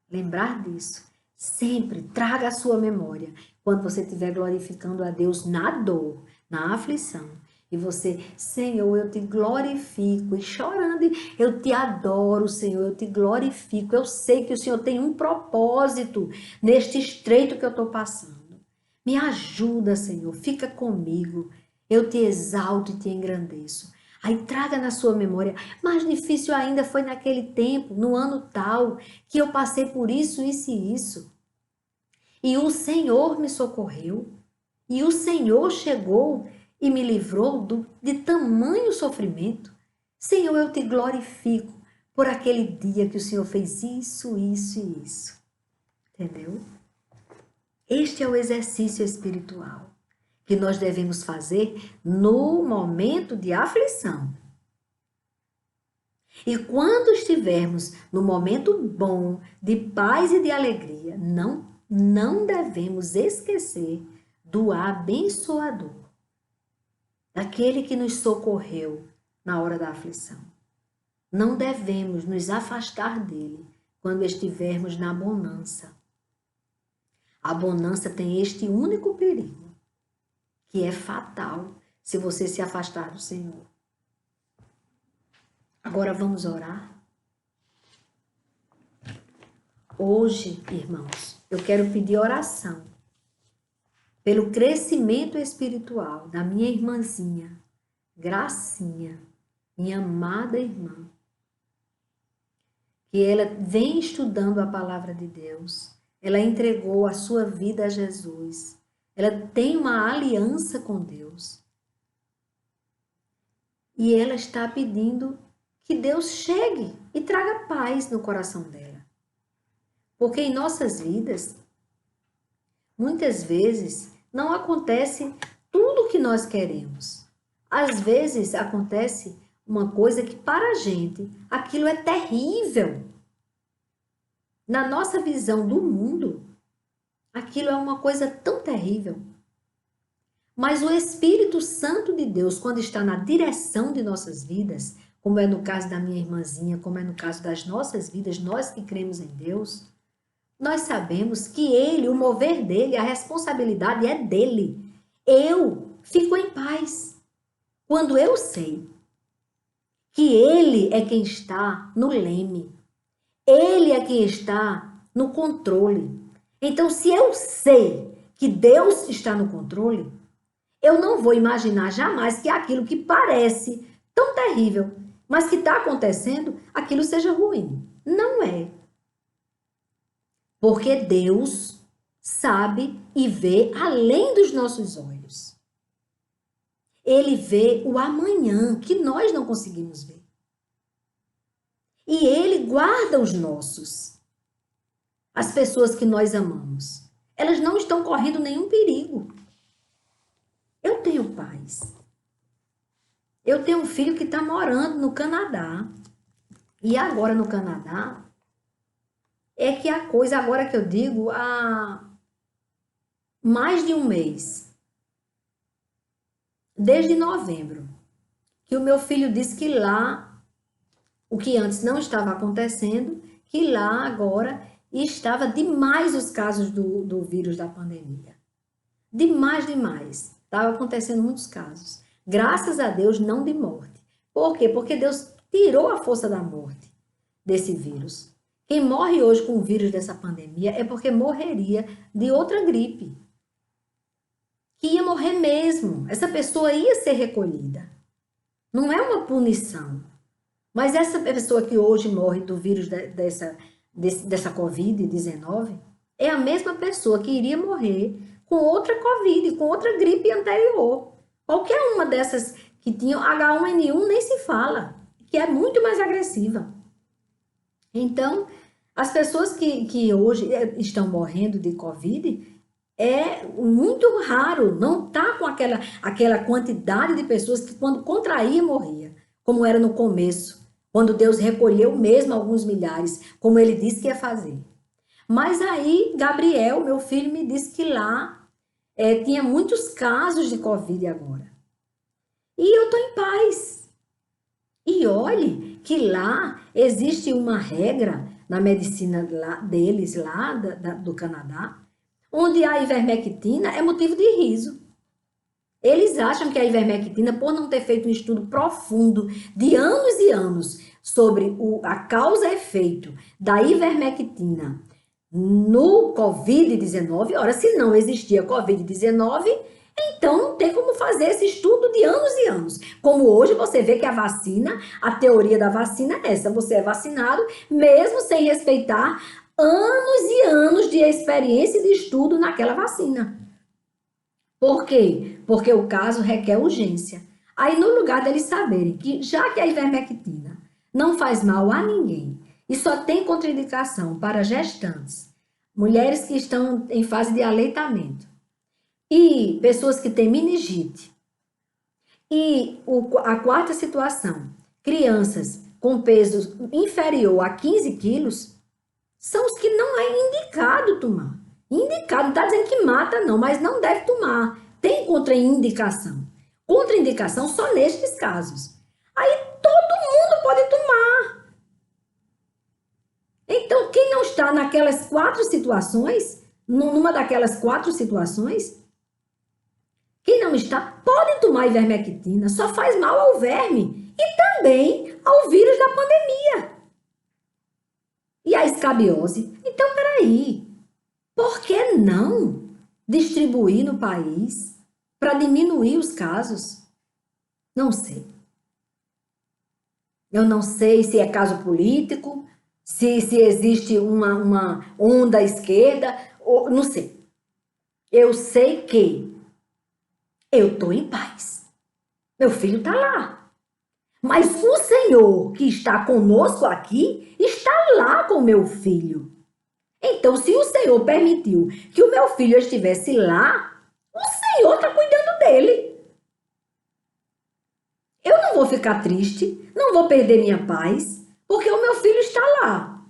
Lembrar disso. Sempre traga à sua memória quando você estiver glorificando a Deus na dor, na aflição. E você, Senhor, eu te glorifico, e chorando, eu te adoro, Senhor, eu te glorifico. Eu sei que o Senhor tem um propósito neste estreito que eu estou passando. Me ajuda, Senhor, fica comigo. Eu te exalto e te engrandeço. Aí traga na sua memória, mais difícil ainda foi naquele tempo, no ano tal, que eu passei por isso, isso e isso. E o Senhor me socorreu, e o Senhor chegou e me livrou de tamanho sofrimento. Senhor, eu te glorifico por aquele dia que o Senhor fez isso, isso e isso. Entendeu? Este é o exercício espiritual que nós devemos fazer no momento de aflição. E quando estivermos no momento bom, de paz e de alegria, não devemos esquecer do abençoador, daquele que nos socorreu na hora da aflição. Não devemos nos afastar dele quando estivermos na bonança. A bonança tem este único perigo, que é fatal se você se afastar do Senhor. Agora vamos orar? Hoje, irmãos, eu quero pedir oração pelo crescimento espiritual da minha irmãzinha, Gracinha, minha amada irmã, que ela vem estudando a palavra de Deus, ela entregou a sua vida a Jesus, ela tem uma aliança com Deus e ela está pedindo que Deus chegue e traga paz no coração dela. Porque em nossas vidas, muitas vezes, não acontece tudo o que nós queremos. Às vezes acontece uma coisa que para a gente, aquilo é terrível. Na nossa visão do mundo, aquilo é uma coisa tão terrível. Mas o Espírito Santo de Deus, quando está na direção de nossas vidas, como é no caso da minha irmãzinha, como é no caso das nossas vidas, nós que cremos em Deus, nós sabemos que Ele, o mover dEle, a responsabilidade é dEle. Eu fico em paz quando eu sei que Ele é quem está no leme. Ele é quem está no controle. Então, se eu sei que Deus está no controle, eu não vou imaginar jamais que aquilo que parece tão terrível, mas que está acontecendo, aquilo seja ruim. Não é. Porque Deus sabe e vê além dos nossos olhos. Ele vê o amanhã que nós não conseguimos ver. E Ele guarda os nossos. As pessoas que nós amamos. Elas não estão correndo nenhum perigo. Eu tenho paz. Eu tenho um filho que está morando no Canadá. E agora no Canadá, é que a coisa, agora que eu digo, há mais de um mês, desde novembro, que o meu filho disse que lá, o que antes não estava acontecendo, que lá agora estava demais os casos do vírus da pandemia. Demais, demais. Estava acontecendo muitos casos. Graças a Deus, não de morte. Por quê? Porque Deus tirou a força da morte desse vírus. Quem morre hoje com o vírus dessa pandemia é porque morreria de outra gripe. Que ia morrer mesmo. Essa pessoa ia ser recolhida. Não é uma punição. Mas essa pessoa que hoje morre do vírus dessa Covid-19 é a mesma pessoa que iria morrer com outra Covid, com outra gripe anterior. Qualquer uma dessas que tinham H1N1 nem se fala, que é muito mais agressiva. Então, as pessoas que hoje estão morrendo de Covid, é muito raro, não está com aquela quantidade de pessoas que quando contraía morria, como era no começo, quando Deus recolheu mesmo alguns milhares, como Ele disse que ia fazer. Mas aí, Gabriel, meu filho, me disse que lá tinha muitos casos de Covid agora. E eu estou em paz. E olhe que lá existe uma regra na medicina deles, lá do Canadá, onde a ivermectina é motivo de riso. Eles acham que a ivermectina, por não ter feito um estudo profundo de anos e anos sobre a causa e efeito da ivermectina no Covid-19, ora, se não existia Covid-19, então não tem como fazer esse estudo de anos e anos. Como hoje você vê que a vacina, a teoria da vacina é essa, você é vacinado mesmo sem respeitar anos e anos de experiência e de estudo naquela vacina. Por quê? Porque o caso requer urgência. Aí, no lugar deles saberem que, já que a ivermectina não faz mal a ninguém e só tem contraindicação para gestantes, mulheres que estão em fase de aleitamento e pessoas que têm meningite, e a quarta situação, crianças com peso inferior a 15 quilos, são os que não é indicado tomar. Indicado, não está dizendo que mata não, mas não deve tomar. Tem contraindicação. Contraindicação só nestes casos. Aí todo mundo pode tomar. Então, quem não está naquelas 4 situações, numa daquelas 4 situações, quem não está, pode tomar ivermectina, só faz mal ao verme e também ao vírus da pandemia. E a escabiose. Então, peraí, por que não distribuir no país para diminuir os casos? Não sei. Eu não sei se é caso político, se existe uma onda esquerda, ou, não sei. Eu sei que eu estou em paz. Meu filho está lá. Mas o Senhor que está conosco aqui está lá com meu filho. Então, se o Senhor permitiu que o meu filho estivesse lá, o Senhor está cuidando dele. Eu não vou ficar triste, não vou perder minha paz, porque o meu filho está lá.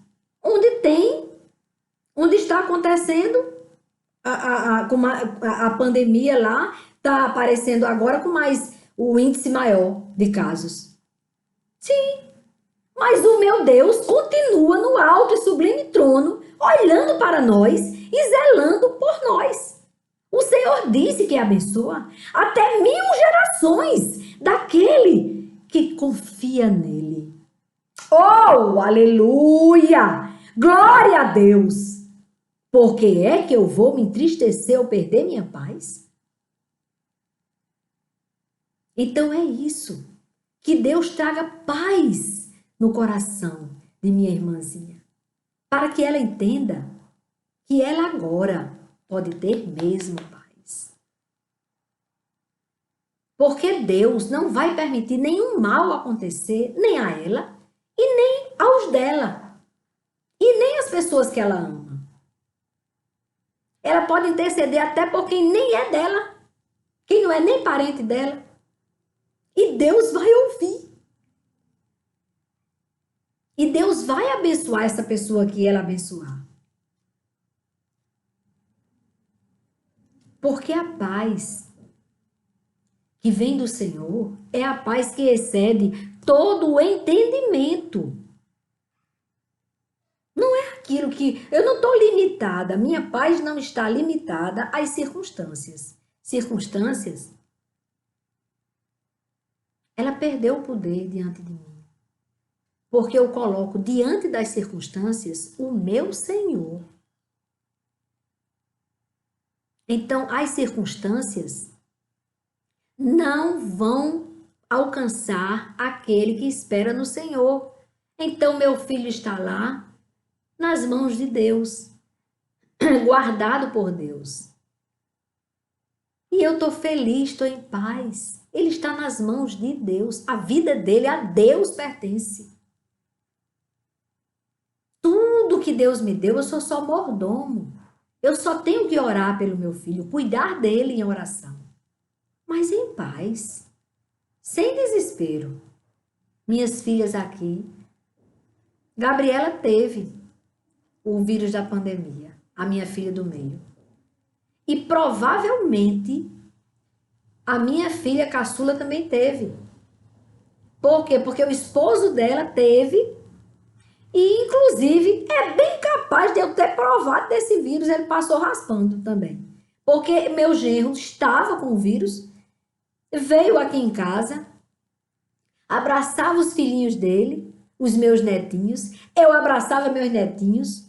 Onde está acontecendo a pandemia lá, está aparecendo agora com mais o índice maior de casos. Sim, mas o meu Deus continua no alto e sublime trono, olhando para nós e zelando por nós. O Senhor disse que abençoa até 1000 gerações daquele que confia nele. Oh, aleluia! Glória a Deus! Por que é que eu vou me entristecer ou perder minha paz? Então é isso. Que Deus traga paz no coração de minha irmãzinha, para que ela entenda que ela agora pode ter mesmo paz. Porque Deus não vai permitir nenhum mal acontecer, nem a ela e nem aos dela, e nem às pessoas que ela ama. Ela pode interceder até por quem nem é dela, quem não é nem parente dela, e Deus vai ouvir. E Deus vai abençoar essa pessoa que ela abençoar. Porque a paz que vem do Senhor é a paz que excede todo o entendimento. Não é aquilo que... Eu não estou limitada, minha paz não está limitada às circunstâncias. Circunstâncias, ela perdeu o poder diante de mim. Porque eu coloco diante das circunstâncias o meu Senhor. Então, as circunstâncias não vão alcançar aquele que espera no Senhor. Então, meu filho está lá, nas mãos de Deus, guardado por Deus. E eu estou feliz, estou em paz. Ele está nas mãos de Deus. A vida dele a Deus pertence. Tudo que Deus me deu, eu sou só mordomo. Eu só tenho que orar pelo meu filho, cuidar dele em oração. Mas em paz, sem desespero. Minhas filhas aqui, Gabriela teve o vírus da pandemia, a minha filha do meio. E provavelmente a minha filha caçula também teve. Por quê? Porque o esposo dela teve, e inclusive é bem capaz de eu ter provado desse vírus, ele passou raspando também. Porque meu genro estava com o vírus, veio aqui em casa, abraçava os filhinhos dele, os meus netinhos, eu abraçava meus netinhos.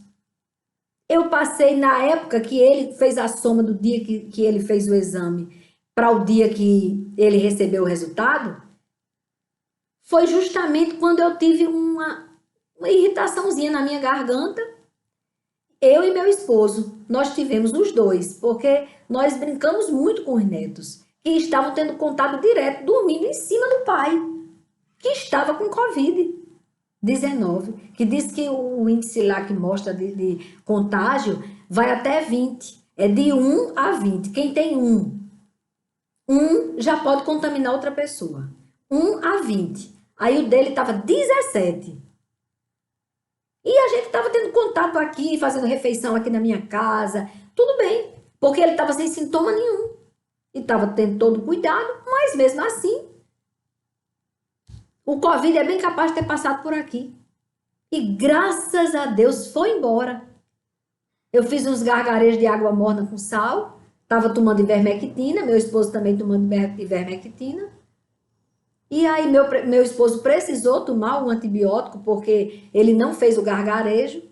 Eu passei na época que ele fez a soma do dia que ele fez o exame para o dia que ele recebeu o resultado, foi justamente quando eu tive uma irritaçãozinha na minha garganta. Eu e meu esposo, nós tivemos os dois, porque nós brincamos muito com os netos, que estavam tendo contato direto, dormindo em cima do pai, que estava com Covid-19, que diz que o índice lá que mostra de contágio vai até 20, é de 1 a 20. Quem tem um já pode contaminar outra pessoa. 1 a 20. Aí o dele estava 17. E a gente estava tendo contato aqui, fazendo refeição aqui na minha casa. Tudo bem, porque ele estava sem sintoma nenhum. E estava tendo todo cuidado, mas mesmo assim, o Covid é bem capaz de ter passado por aqui. E graças a Deus foi embora. Eu fiz uns gargarejos de água morna com sal. Estava tomando ivermectina, meu esposo também tomando ivermectina. E aí meu esposo precisou tomar um antibiótico porque ele não fez o gargarejo.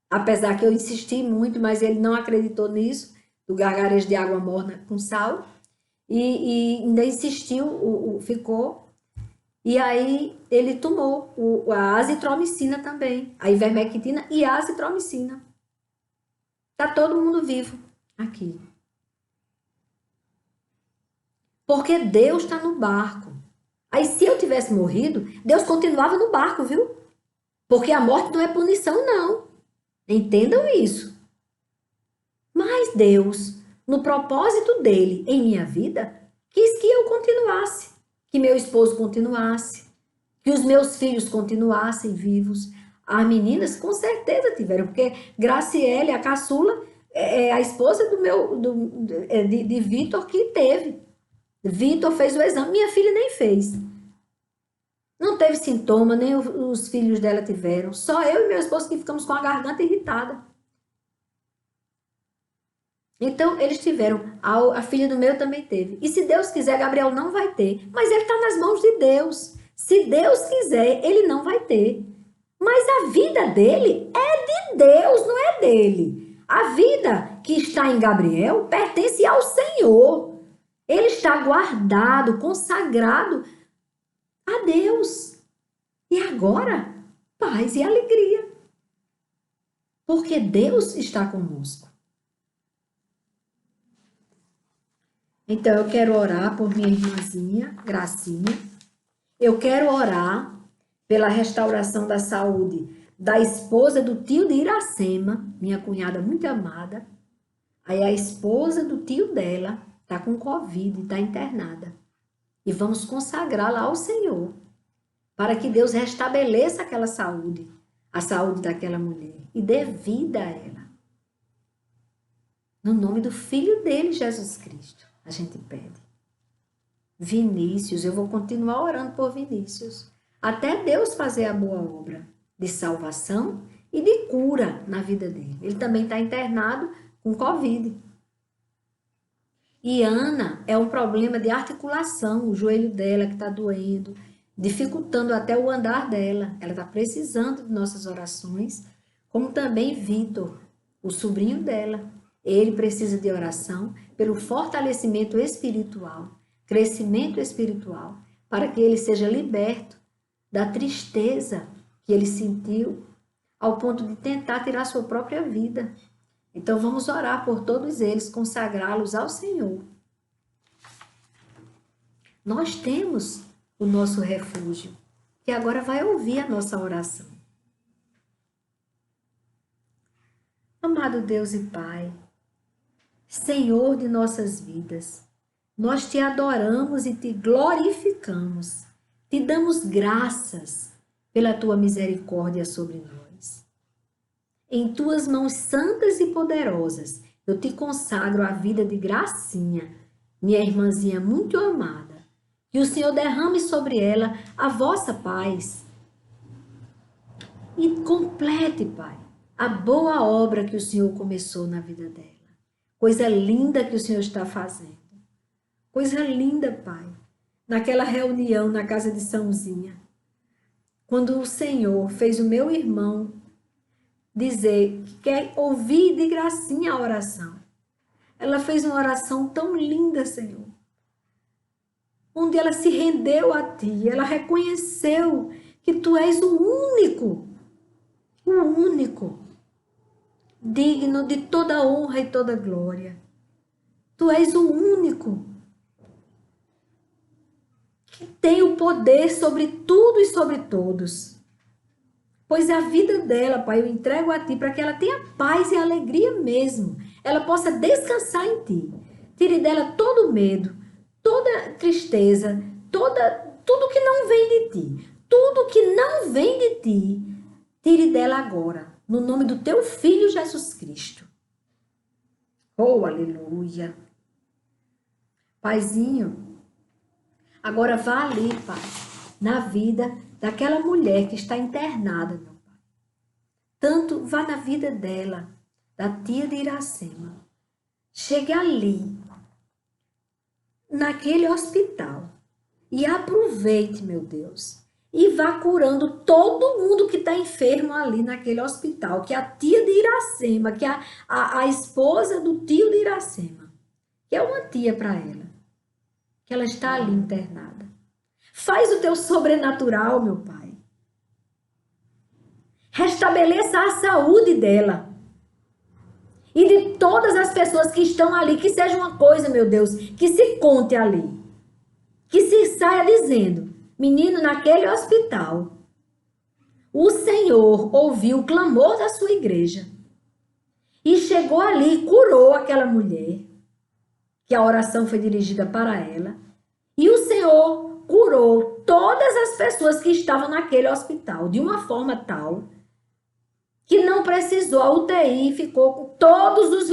Apesar que eu insisti muito, mas ele não acreditou nisso, do gargarejo de água morna com sal. E ainda insistiu, ficou. E aí ele tomou a azitromicina também, a ivermectina e a azitromicina. Tá todo mundo vivo aqui. Porque Deus está no barco. Aí se eu tivesse morrido, Deus continuava no barco, viu? Porque a morte não é punição, não. Entendam isso. Mas Deus, no propósito dele em minha vida, quis que eu continuasse, que meu esposo continuasse, que os meus filhos continuassem vivos. As meninas com certeza tiveram, porque Graciele, a caçula, é a esposa de Vitor que teve. Vitor fez o exame, minha filha nem fez. Não teve sintoma, nem os filhos dela tiveram. Só eu e meu esposo que ficamos com a garganta irritada. Então, eles tiveram. A filha do meu também teve. E se Deus quiser, Gabriel não vai ter. Mas ele está nas mãos de Deus. Se Deus quiser, ele não vai ter. Mas a vida dele é de Deus, não é dele. A vida que está em Gabriel pertence ao Senhor. Ele está guardado, consagrado a Deus. E agora, paz e alegria. Porque Deus está conosco. Então, eu quero orar por minha irmãzinha, Gracinha. Eu quero orar pela restauração da saúde da esposa do tio de Iracema, minha cunhada muito amada. Aí a esposa do tio dela está com Covid, está internada. E vamos consagrá-la ao Senhor, para que Deus restabeleça aquela saúde, a saúde daquela mulher, e dê vida a ela. No nome do Filho dele, Jesus Cristo, a gente pede. Vinícius, eu vou continuar orando por Vinícius, até Deus fazer a boa obra de salvação e de cura na vida dele. Ele também está internado com Covid. E Ana é um problema de articulação, o joelho dela que está doendo, dificultando até o andar dela. Ela está precisando de nossas orações, como também Vitor, o sobrinho dela. Ele precisa de oração pelo fortalecimento espiritual, crescimento espiritual, para que ele seja liberto da tristeza que ele sentiu, ao ponto de tentar tirar sua própria vida. Então vamos orar por todos eles, consagrá-los ao Senhor. Nós temos o nosso refúgio, que agora vai ouvir a nossa oração. Amado Deus e Pai, Senhor de nossas vidas, nós te adoramos e te glorificamos, te damos graças pela tua misericórdia sobre nós. Em tuas mãos santas e poderosas, eu te consagro a vida de Gracinha, minha irmãzinha muito amada. Que o Senhor derrame sobre ela a vossa paz e complete, Pai, a boa obra que o Senhor começou na vida dela. Coisa linda que o Senhor está fazendo. Coisa linda, Pai. Naquela reunião na casa de Sãozinha, quando o Senhor fez o meu irmão dizer que quer ouvir de Gracinha a oração. Ela fez uma oração tão linda, Senhor, onde ela se rendeu a Ti, ela reconheceu que Tu és o único digno de toda honra e toda glória. Tu és o único que tem o poder sobre tudo e sobre todos. Pois a vida dela, Pai, eu entrego a Ti para que ela tenha paz e alegria mesmo. Ela possa descansar em Ti. Tire dela todo medo, toda tristeza, tudo que não vem de Ti. Tudo que não vem de Ti, tire dela agora, no nome do Teu Filho Jesus Cristo. Oh, aleluia. Paizinho, agora vá ali, Pai, na vida daquela mulher que está internada, meu Pai. Tanto vá na vida dela, da tia de Iracema. Chegue ali, naquele hospital, e aproveite, meu Deus, e vá curando todo mundo que está enfermo ali naquele hospital, que a tia de Iracema, que a esposa do tio de Iracema, que é uma tia para ela, que ela está ali internada. Faz o teu sobrenatural, meu Pai. Restabeleça a saúde dela. E de todas as pessoas que estão ali, que seja uma coisa, meu Deus, que se conte ali. Que se saia dizendo, menino, naquele hospital, o Senhor ouviu o clamor da sua igreja. E chegou ali e curou aquela mulher, que a oração foi dirigida para ela. E o Senhor curou todas as pessoas que estavam naquele hospital, de uma forma tal que não precisou, a UTI ficou com todos os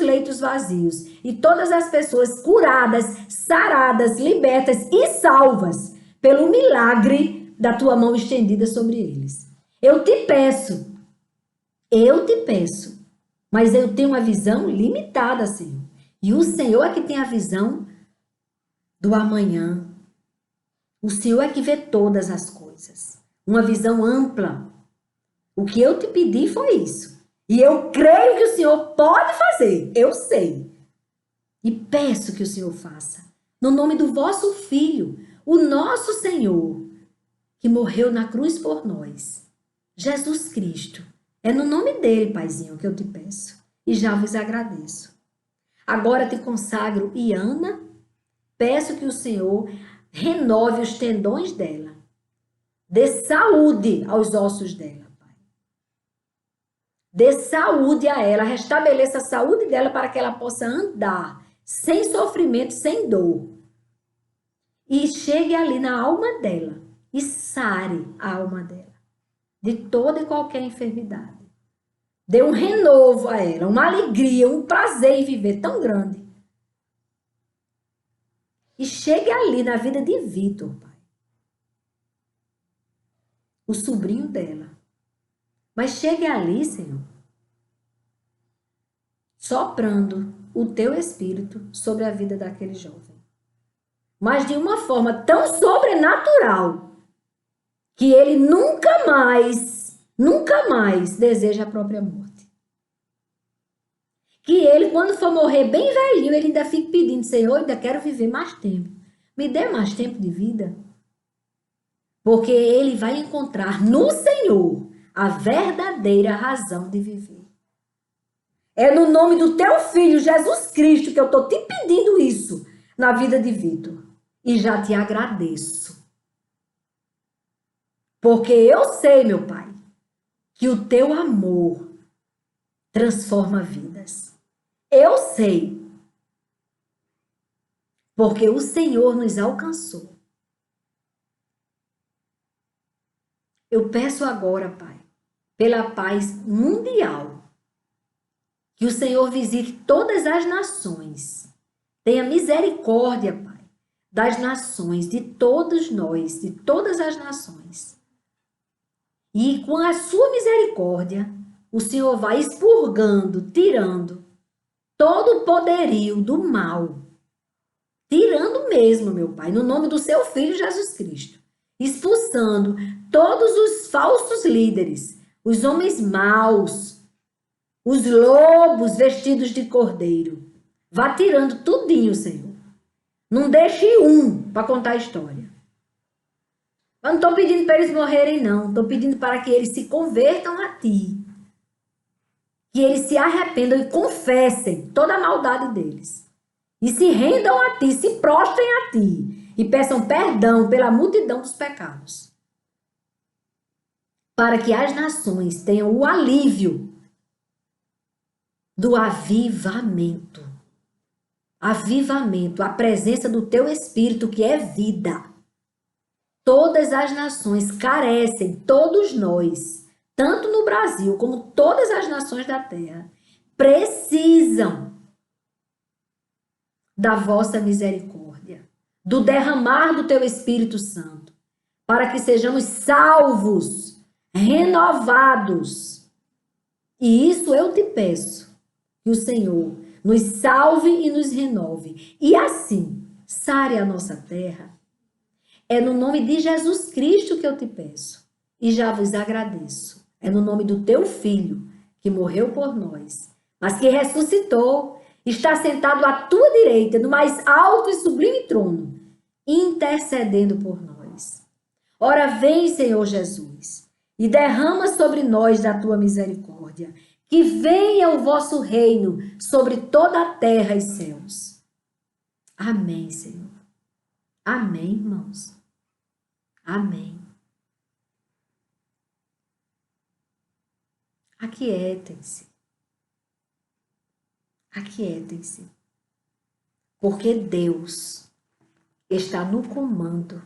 leitos vazios. E todas as pessoas curadas, saradas, libertas e salvas pelo milagre da tua mão estendida sobre eles. Eu te peço, mas eu tenho uma visão limitada, Senhor. E o Senhor é que tem a visão do amanhã. O Senhor é que vê todas as coisas. Uma visão ampla. O que eu te pedi foi isso. E eu creio que o Senhor pode fazer. Eu sei. E peço que o Senhor faça. No nome do vosso Filho, o nosso Senhor, que morreu na cruz por nós. Jesus Cristo. É no nome dele, Paizinho, que eu te peço. E já vos agradeço. Agora te consagro Iana. Peço que o Senhor renove os tendões dela. Dê saúde aos ossos dela. Dê saúde a ela, restabeleça a saúde dela para que ela possa andar sem sofrimento, sem dor. E chegue ali na alma dela e sare a alma dela de toda e qualquer enfermidade. Dê um renovo a ela, uma alegria, um prazer em viver tão grande. E chegue ali na vida de Vitor, Pai. O sobrinho dela. Mas chegue ali, Senhor, soprando o teu espírito sobre a vida daquele jovem. Mas de uma forma tão sobrenatural que ele nunca mais deseja a própria morte. Que ele, quando for morrer bem velhinho, ele ainda fique pedindo, Senhor, eu ainda quero viver mais tempo. Me dê mais tempo de vida. Porque ele vai encontrar no Senhor a verdadeira razão de viver. É no nome do teu Filho, Jesus Cristo, que eu estou te pedindo isso na vida de Vitor. E já te agradeço. Porque eu sei, meu Pai, que o teu amor transforma vidas. Eu sei. Porque o Senhor nos alcançou. Eu peço agora, Pai, pela paz mundial. Que o Senhor visite todas as nações. Tenha misericórdia, Pai, das nações, de todos nós, de todas as nações. E com a sua misericórdia, o Senhor vai expurgando, tirando todo o poderio do mal. Tirando mesmo, meu Pai, no nome do seu Filho Jesus Cristo. Expulsando todos os falsos líderes, os homens maus, os lobos vestidos de cordeiro. Vá tirando tudinho, Senhor. Não deixe um para contar a história. Eu não estou pedindo para eles morrerem, não. Estou pedindo para que eles se convertam a Ti. Que eles se arrependam e confessem toda a maldade deles. E se rendam a Ti, se prostrem a Ti. E peçam perdão pela multidão dos pecados. Para que as nações tenham o alívio do avivamento. Avivamento, a presença do Teu Espírito que é vida. Todas as nações carecem, todos nós, tanto no Brasil como todas as nações da terra, precisam da vossa misericórdia, do derramar do Teu Espírito Santo, para que sejamos salvos, renovados. E isso eu te peço, que o Senhor nos salve e nos renove. E assim, sare a nossa terra. É no nome de Jesus Cristo que eu te peço. E já vos agradeço. É no nome do teu Filho, que morreu por nós, mas que ressuscitou, está sentado à tua direita, no mais alto e sublime trono, intercedendo por nós. Ora, vem, Senhor Jesus, e derrama sobre nós da tua misericórdia. Que venha o vosso reino sobre toda a terra e céus. Amém, Senhor. Amém, irmãos. Amém. Aquietem-se. Aquietem-se. Porque Deus está no comando.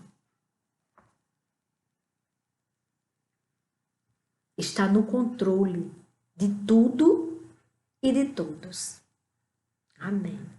Está no controle de tudo e de todos. Amém.